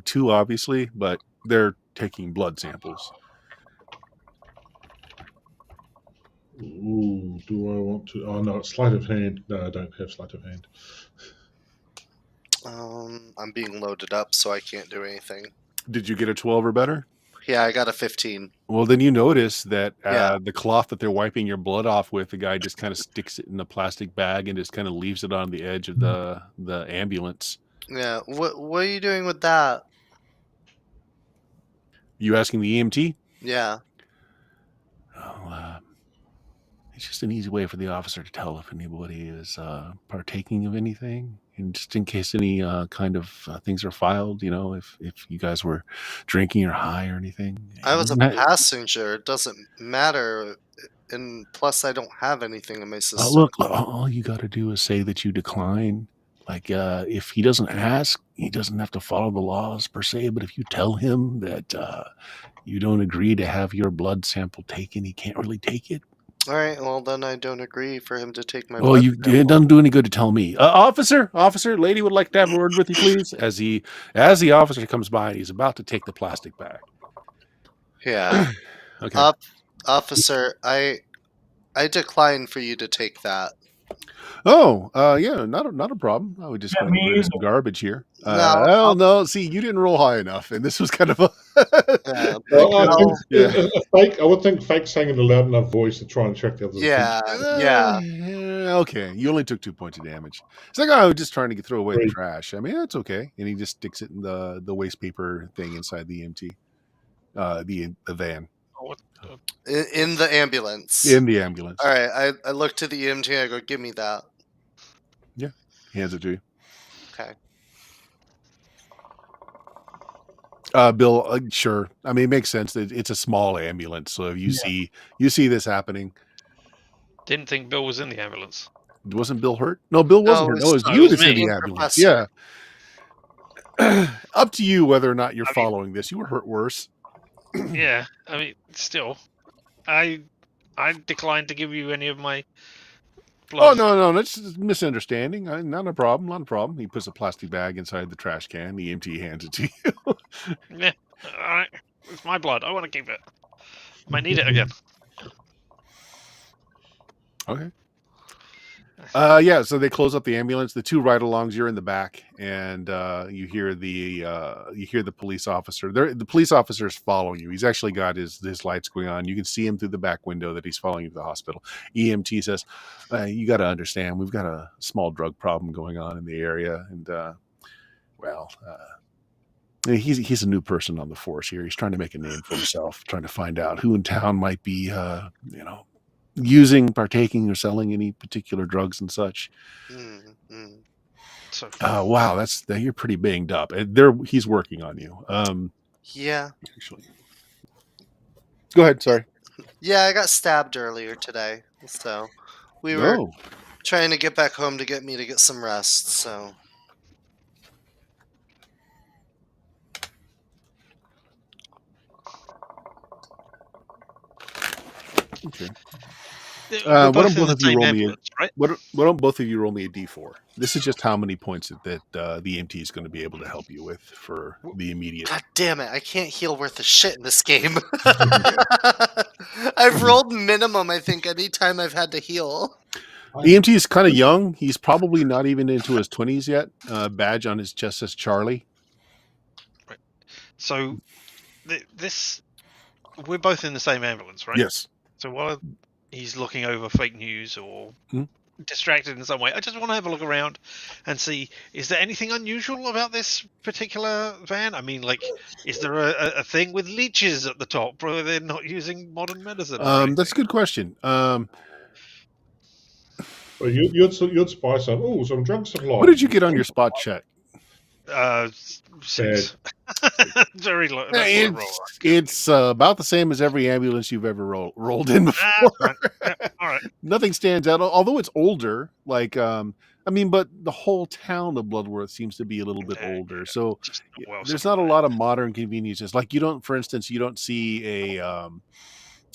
too obviously, but they're taking blood samples. Ooh, do I want to? Oh no, it's sleight of hand. No, I don't have sleight of hand. I'm being loaded up, so I can't do anything. Did you get a 12 or better? Yeah, I got a 15. Well, then you notice that Yeah. the cloth that they're wiping your blood off with, the guy just kind of sticks it in a plastic bag and just kind of leaves it on the edge of the ambulance. Yeah. What are you doing with that? You asking the EMT? Yeah. Oh, it's just an easy way for the officer to tell if anybody is partaking of anything, and just in case any kind of things are filed. You know, if you guys were drinking or high or anything. I was a passenger. It doesn't matter. And plus, I don't have anything in my system. Look, all you got to do is say that you decline. Like, if he doesn't ask, he doesn't have to follow the laws per se. But if you tell him that you don't agree to have your blood sample taken, he can't really take it. All right. Well, then I don't agree for him to take my. Oh, it doesn't do any good to tell me. Officer, lady would like to have a word with you, please. As the officer comes by, and he's about to take the plastic bag. Yeah. Okay. Officer, I decline for you to take that. Oh, yeah, not a problem. I would just kind of get rid of some garbage here. No, see, you didn't roll high enough, and this was kind of a. I would think fake saying in a loud enough voice to try and check the others. Yeah. Okay, you only took 2 points of damage. It's like, I was just trying to throw away the trash. I mean, that's okay. And he just sticks it in the waste paper thing inside the EMT, the van. In the ambulance. In the ambulance. All right. I look to the EMT. I go, give me that. Yeah. He hands it to you. Okay. Bill, sure. I mean, it makes sense. It's a small ambulance, so if you see this happening. Didn't think Bill was in the ambulance. Wasn't Bill hurt? No, Bill wasn't hurt. No, it was you that's in the ambulance. Professor. Yeah. Up to you whether or not you're following this. You were hurt worse. Yeah, I mean, still, I declined to give you any of my blood. Oh, no, that's a misunderstanding. Not a problem. He puts a plastic bag inside the trash can. The EMT hands it to you. Yeah, all right. It's my blood. I want to keep it. Might need it again. Okay. Yeah, so they close up the ambulance. The 2 ride-alongs, you're in the back, and you hear the police officer. The police officer is following you. He's actually got his lights going on. You can see him through the back window that he's following you to the hospital. EMT says, "You got to understand, we've got a small drug problem going on in the area, and he's a new person on the force here. He's trying to make a name for himself, trying to find out who in town might be, using, partaking, or selling any particular drugs and such." So, wow, you're pretty banged up. He's working on you. Yeah. Actually, go ahead. Sorry. Yeah, I got stabbed earlier today, so we were trying to get back home to get some rest. So. Okay. Why don't both of you roll me? Right? Why don't both of you roll me a D4? This is just how many points that the EMT is going to be able to help you with for the immediate. God damn it! I can't heal worth a shit in this game. I've rolled minimum, I think, any time I've had to heal. EMT is kind of young. He's probably not even into his 20s yet. Badge on his chest says Charlie. Right. So we're both in the same ambulance, right? Yes. So while he's looking over fake news or distracted in some way, I just want to have a look around and see, is there anything unusual about this particular van? I mean, like, is there a thing with leeches at the top where they're not using modern medicine? That's a good question. Well, you'd spy some drug supply. What did you get on your spot check? 6. Very low. It's about the same as every ambulance you've ever rolled in before. All All right. Nothing stands out, although it's older. Like, I mean, but the whole town of Bloodworth seems to be a little bit Yeah, older. So Just not well there's not a supplied. lot of modern conveniences. Like you don't, for instance, you don't see a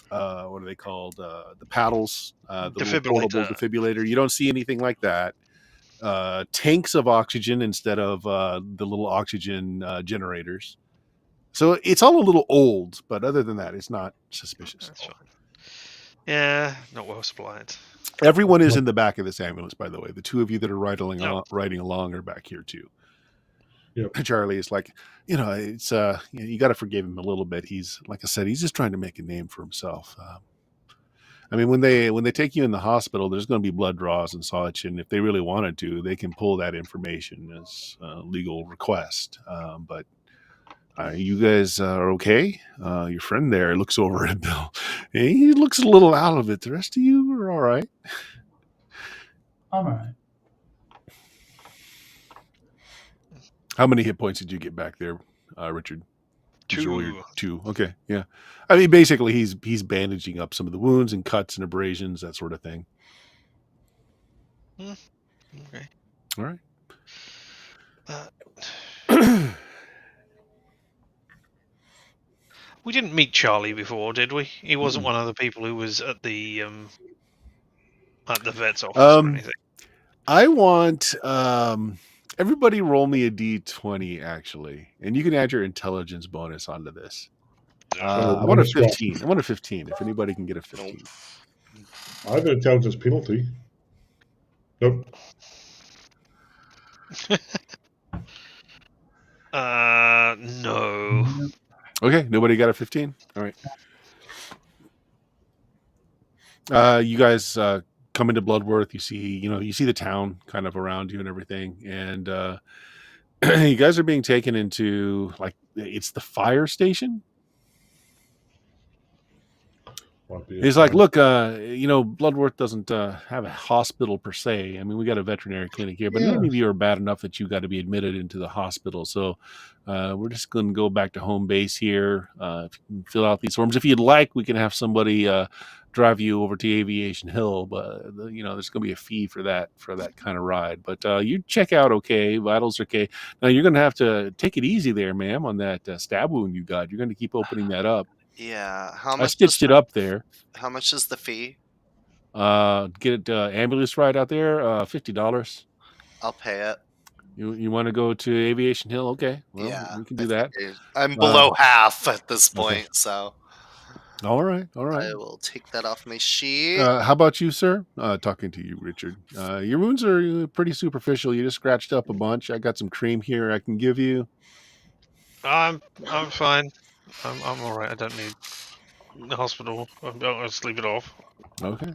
what are they called? The paddles, the little portable Defibrillator. defibrillator. You don't see anything like that. Tanks of oxygen instead of the little oxygen generators. So it's all a little old, but other than that, it's not suspicious. That's fine. Yeah, not well supplied. Everyone is in the back of this ambulance, by the way. The two of you that are riding No. along are back here too. Yep. Charlie is like, it's you got to forgive him a little bit. He's, like I said, he's just trying to make a name for himself. I mean, when they take you in the hospital, there's going to be blood draws and such, and if they really wanted to, they can pull that information as a legal request. But you guys are okay? Your friend there looks over at Bill. He looks a little out of it. The rest of you are all right. I'm all right. How many hit points did you get back there, Richard? 2. 2. Okay, yeah. I mean, basically, he's bandaging up some of the wounds and cuts and abrasions, that sort of thing. Okay. All right. We didn't meet Charlie before, did we? He wasn't one of the people who was at the vet's office or anything. I want everybody roll me a d20, actually, and you can add your intelligence bonus onto this. I want a 15. I want a 15. If anybody can get a 15. I have an intelligence penalty. Nope. No. Okay, nobody got a 15? All right. You guys come into Bloodworth. You see the town kind of around you and everything, and you guys are being taken into, like, it's the fire station. He's like, look, Bloodworth doesn't have a hospital per se. I mean, we got a veterinary clinic here, but none of you are bad enough that you got to be admitted into the hospital. So we're just going to go back to home base here. If you can fill out these forms, if you'd like, we can have somebody drive you over to Aviation Hill. But there's going to be a fee for that kind of ride. But you check out okay, vitals okay. Now you're going to have to take it easy there, ma'am, on that stab wound you got. You're going to keep opening that up. Yeah. I stitched it up there. How much is the fee? Get ambulance ride out there, $50. I'll pay it. You want to go to Aviation Hill? Okay, well, Yeah, we can do that. I'm below half at this point, okay. so. All right. I will take that off my sheet. How about you, sir? Talking to you, Richard. Your wounds are pretty superficial. You just scratched up a bunch. I got some cream here I can give you. I'm fine. I'm all right. I don't need the hospital. I'll just leave it off. Okay.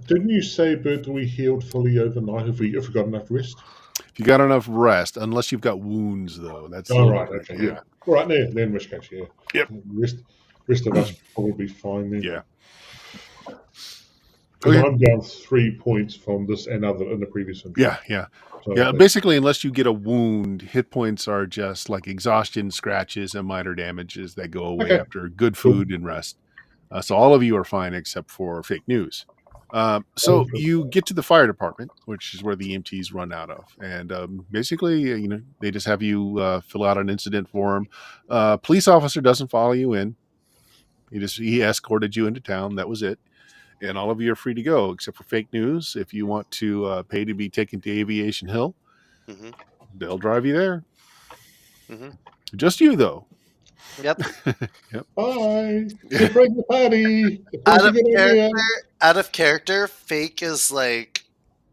Didn't you say, Bert, that we healed fully overnight if we got enough rest? If you got enough rest, unless you've got wounds, though. That's right. Okay. Yeah. All right. Then rest case. Yeah. Yep. Rest of us probably fine then. Yeah. Because I'm down 3 points from this and in the previous one. Yeah. So basically, unless you get a wound, hit points are just like exhaustion, scratches, and minor damages that go away after good food and rest. So all of you are fine except for fake news. So you get to the fire department, which is where the EMTs run out of. And basically, they just have you fill out an incident form. Police officer doesn't follow you in. He escorted you into town. That was it. And all of you are free to go, except for fake news. If you want to pay to be taken to Aviation Hill, they'll drive you there. Just you, though. Yep. Yep. Bye. Bring the party. Out of character, Fake is like,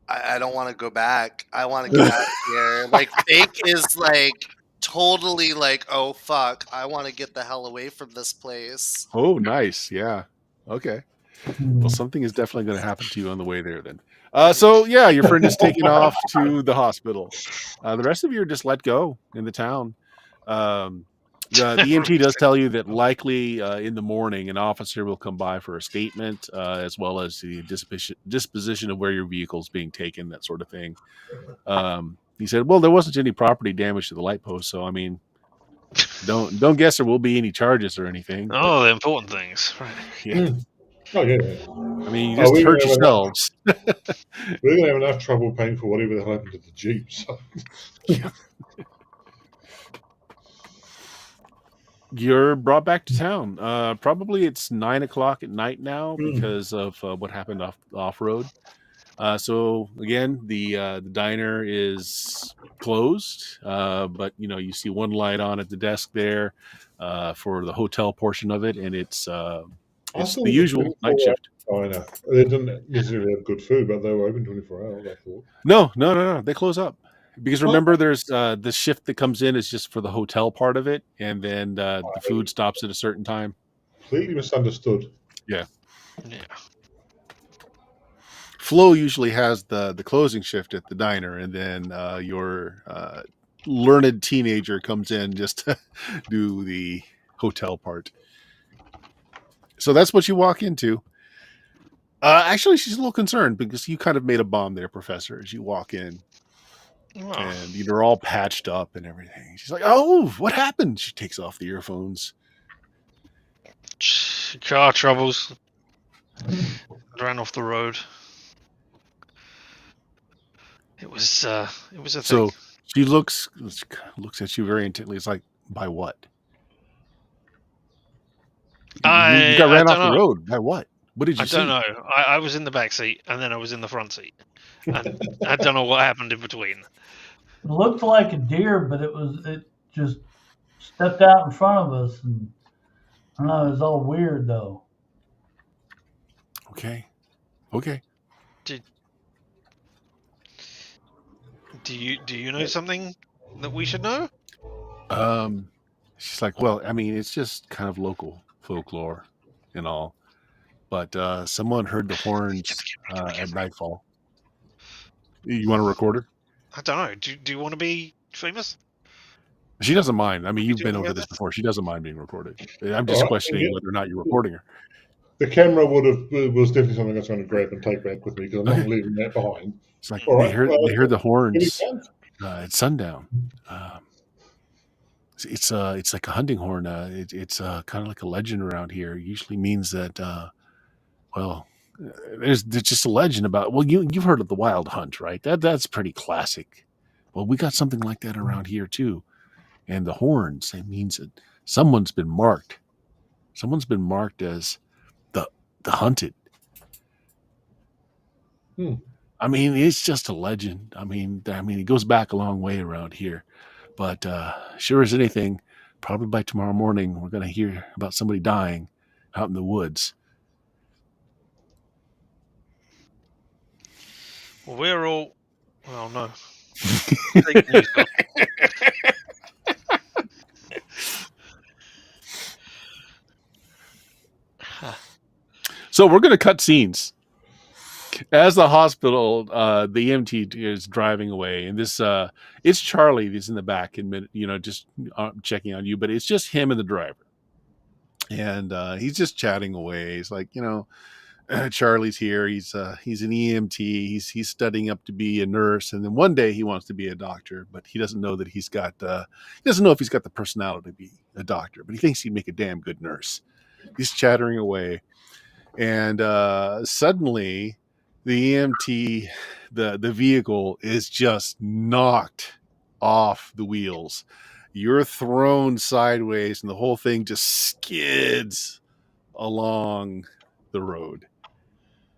I don't want to go back. I want to get out of here. Like, Fake is like totally like, oh fuck, I want to get the hell away from this place. Oh, nice. Yeah. Okay. Well, something is definitely going to happen to you on the way there then. So, yeah, your friend is taken off to the hospital. The rest of you are just let go in the town. The EMT does tell you that likely in the morning an officer will come by for a statement as well as the disposition of where your vehicle is being taken, that sort of thing. He said, well, there wasn't any property damage to the light post, so, I mean, don't guess there will be any charges or anything. Oh, the important things. Right. Yeah. Oh yeah. I mean, you Oh, just hurt yourselves. We're gonna have enough trouble paying for whatever the hell happened to the Jeep. So. You're brought back to town. Probably it's 9 o'clock at night now Mm. because of what happened off road. So again, the diner is closed, but you see one light on at the desk there for the hotel portion of it, and it's I the thought it was a usual night 24-hour shift. diner. They didn't necessarily have good food, but they were open 24 hours. I thought. No. They close up because Oh. remember, there's the shift that comes in is just for the hotel part of it, and then the food stops at a certain time. Completely misunderstood. Yeah. Yeah. Flo usually has the closing shift at the diner, and then your learned teenager comes in just to do the hotel part. So that's what you walk into. Actually, she's a little concerned because you kind of made a bomb there, Professor, as you walk in. Oh. And you're all patched up and everything. She's like, "Oh, what happened?" She takes off the earphones. Car troubles. Ran off the road. It was a thing. So she looks at you very intently. It's like, by what? You got ran off the road. By what? What did you see? I don't know. I was in the back seat, and then I was in the front seat. And I don't know what happened in between. It looked like a deer, but it just stepped out in front of us, and I don't know. It was all weird though. Okay. Do you know something that we should know? She's like, well, I mean, it's just kind of local folklore and all, but someone heard the horns at nightfall. You want to record her? I don't know. Do you want to be famous? She doesn't mind. I mean, you've Do been you over hear this this? before. She doesn't mind being recorded. I'm just questioning whether or not you're recording her. The camera was definitely something I was going to grab and take back with me because I'm not leaving that behind. It's like All they right, heard the horns any sounds? at sundown. It's like a hunting horn. It's kind of like a legend around here. It usually means that there's just a legend about. Well, you've heard of the wild hunt, right? That's pretty classic. Well, we got something like that around here too. And the horns, it means that someone's been marked. Someone's been marked as the hunted. I mean, it's just a legend. I mean, it goes back a long way around here. But sure as anything, probably by tomorrow morning, we're going to hear about somebody dying out in the woods. Well, we're all. Well, no. Fake news. So we're going to cut scenes. As the hospital, the EMT is driving away, and this it's Charlie that's in the back, and just checking on you, but it's just him and the driver, and he's just chatting away. He's like, Charlie's here. He's an EMT. He's studying up to be a nurse, and then one day he wants to be a doctor, but he doesn't know that he doesn't know if he's got the personality to be a doctor, but he thinks he'd make a damn good nurse. He's chattering away, and suddenly the EMT, the vehicle is just knocked off the wheels. You're thrown sideways, and the whole thing just skids along the road.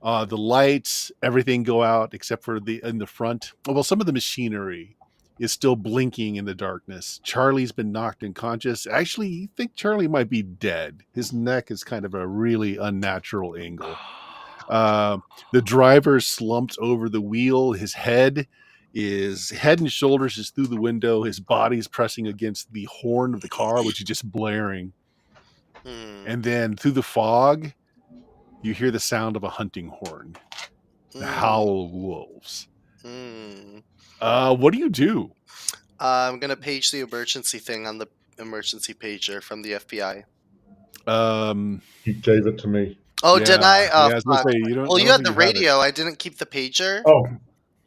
The lights, everything go out except for in the front. Well, some of the machinery is still blinking in the darkness. Charlie's been knocked unconscious. Actually, you think Charlie might be dead. His neck is kind of a really unnatural angle. The driver slumps over the wheel. His head and shoulders is through the window. His body's pressing against the horn of the car, which is just blaring. And then through the fog, you hear the sound of a hunting horn, the howl of wolves. What do you do? I'm going to page the emergency thing on the emergency pager from the FBI. You gave it to me. Oh, did I? Oh, I was gonna say, you had the radio. I didn't keep the pager. Oh,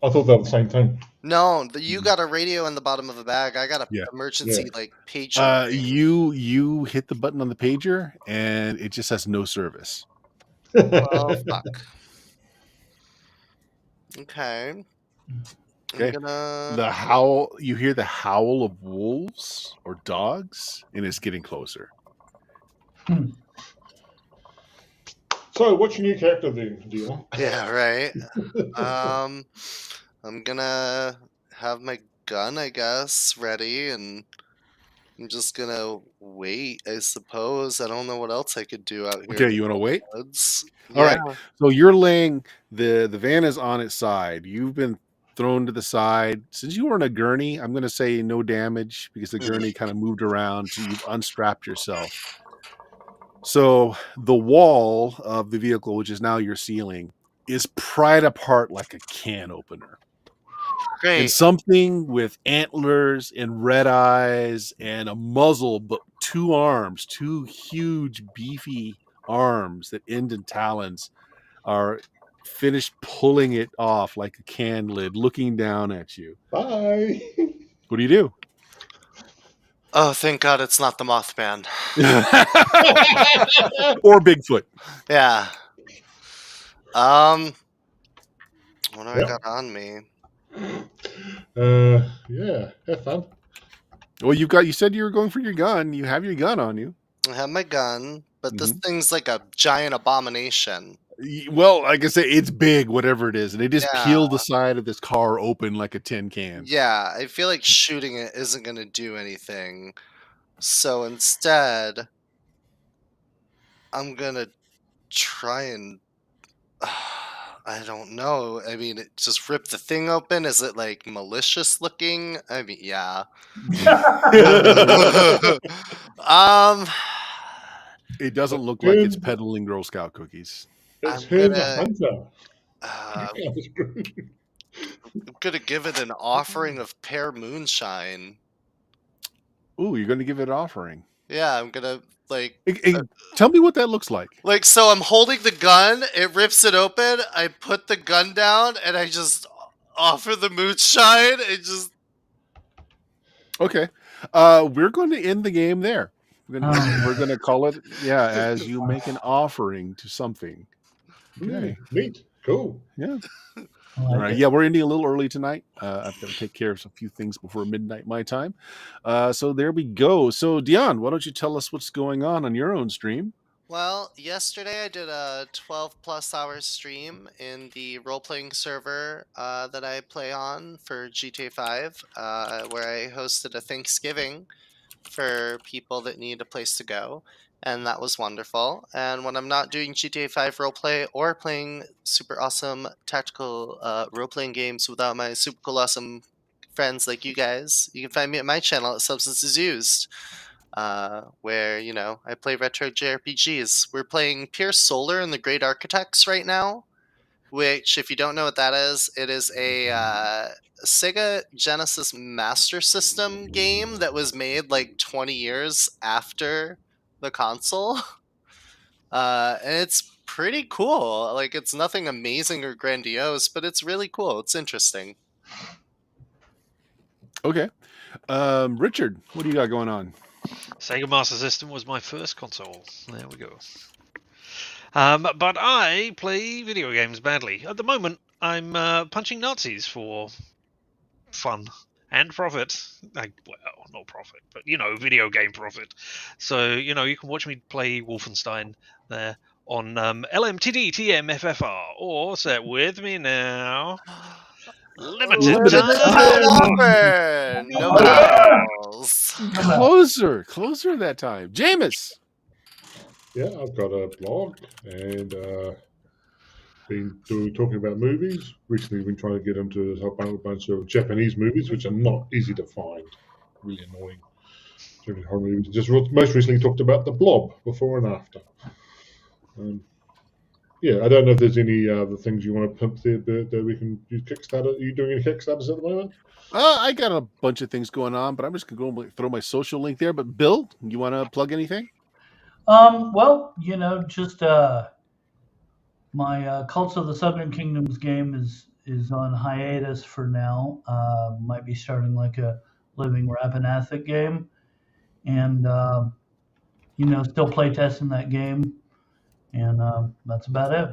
I thought that was the same thing. No, you got a radio in the bottom of a bag. I got a emergency pager. You hit the button on the pager, and it just has no service. Oh fuck. Okay. Okay. I'm gonna. The howl, you hear the howl of wolves or dogs, and it's getting closer. So, what's your new character then, Dion? Yeah, right. I'm gonna have my gun, I guess, ready, and I'm just gonna wait, I suppose. I don't know what else I could do out here in Okay, the you want to wait? woods. All Yeah. right. So you're laying the van is on its side. You've been thrown to the side. Since you were in a gurney, I'm going to say no damage because the gurney kind of moved around. So you've unstrapped yourself. So the wall of the vehicle, which is now your ceiling, is pried apart like a can opener. And Great. something with antlers and red eyes and a muzzle, but two arms, two huge, beefy arms that end in talons, are finished pulling it off like a can lid, looking down at you. Bye. What do you do? Oh, thank God it's not the Mothman. Or Bigfoot. Yeah. What do I Yep. got on me? Yeah, have fun. Well, you said you were going for your gun. You have your gun on you. I have my gun, but this Mhm. thing's like a giant abomination. Well, like I say, it's big, whatever it is. And they just Yeah. peeled the side of this car open like a tin can. Yeah, I feel like shooting it isn't going to do anything. So instead, I'm going to try and. I don't know. I mean, just rip the thing open. Is it like malicious looking? I mean, yeah. um, It doesn't look like it's peddling Girl Scout cookies. It's I'm him, the gonna- hunter. I'm gonna give it an offering of pear moonshine. Ooh, you're going to give it an offering. Yeah, I'm gonna like. Tell me what that looks like. Like, so I'm holding the gun, it rips it open, I put the gun down, and I just offer the moonshine. It just. Okay. We're going to end the game there. We're going to call it, as you make an offering to something. Okay. Neat. Cool. Yeah. All right. Yeah, we're ending a little early tonight. I've got to take care of a few things before midnight my time. So there we go. So Dion, why don't you tell us what's going on your own stream? Well, yesterday I did a 12 plus hour stream in the role playing server that I play on for GTA 5, where I hosted a Thanksgiving for people that need a place to go. And that was wonderful. And when I'm not doing GTA 5 roleplay or playing super awesome tactical role playing games without my super cool, awesome friends like you guys, you can find me at my channel at Substances Used. Where, I play retro JRPGs. We're playing Pierce Solar and the Great Architects right now, which, if you don't know what that is, it is a Sega Genesis Master System game that was made like 20 years after the console. And it's pretty cool. Like, it's nothing amazing or grandiose, but it's really cool. It's interesting. Okay. Richard, what do you got going on? Sega Master System was my first console. There we go. But I play video games badly. At the moment, I'm punching Nazis for fun and profit. Well, not profit, but video game profit. So you can watch me play Wolfenstein there on LMTD TMFFR, or say it with me now. Limited time offer. No balls. Closer that time. Jameis. Yeah, I've got a blog and been talking about movies. Recently, we've been trying to get into a bunch of Japanese movies, which are not easy to find. Really annoying. Japanese horror movies. Just most recently talked about The Blob, before and after. I don't know if there's any other things you want to pimp there that we can use Kickstarter. Are you doing any Kickstarters at the moment? I got a bunch of things going on, but I'm just going to throw my social link there. But Bill, you want to plug anything? Well, just my Cults of the Southern Kingdoms game is on hiatus for now. Might be starting like a Living Rappanathic game, and still playtesting that game. And that's about it.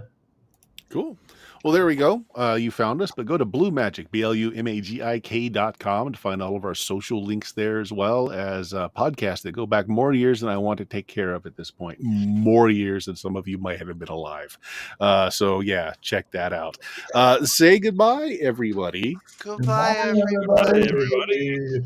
Cool. Well, there we go. You found us, but go to BlueMagic, BLUMAGIK.com to find all of our social links there, as well as podcasts that go back more years than I want to take care of at this point. More years than some of you might have been alive. So, yeah, check that out. Say goodbye, everybody. Goodbye, Goodbye, everybody. Everybody.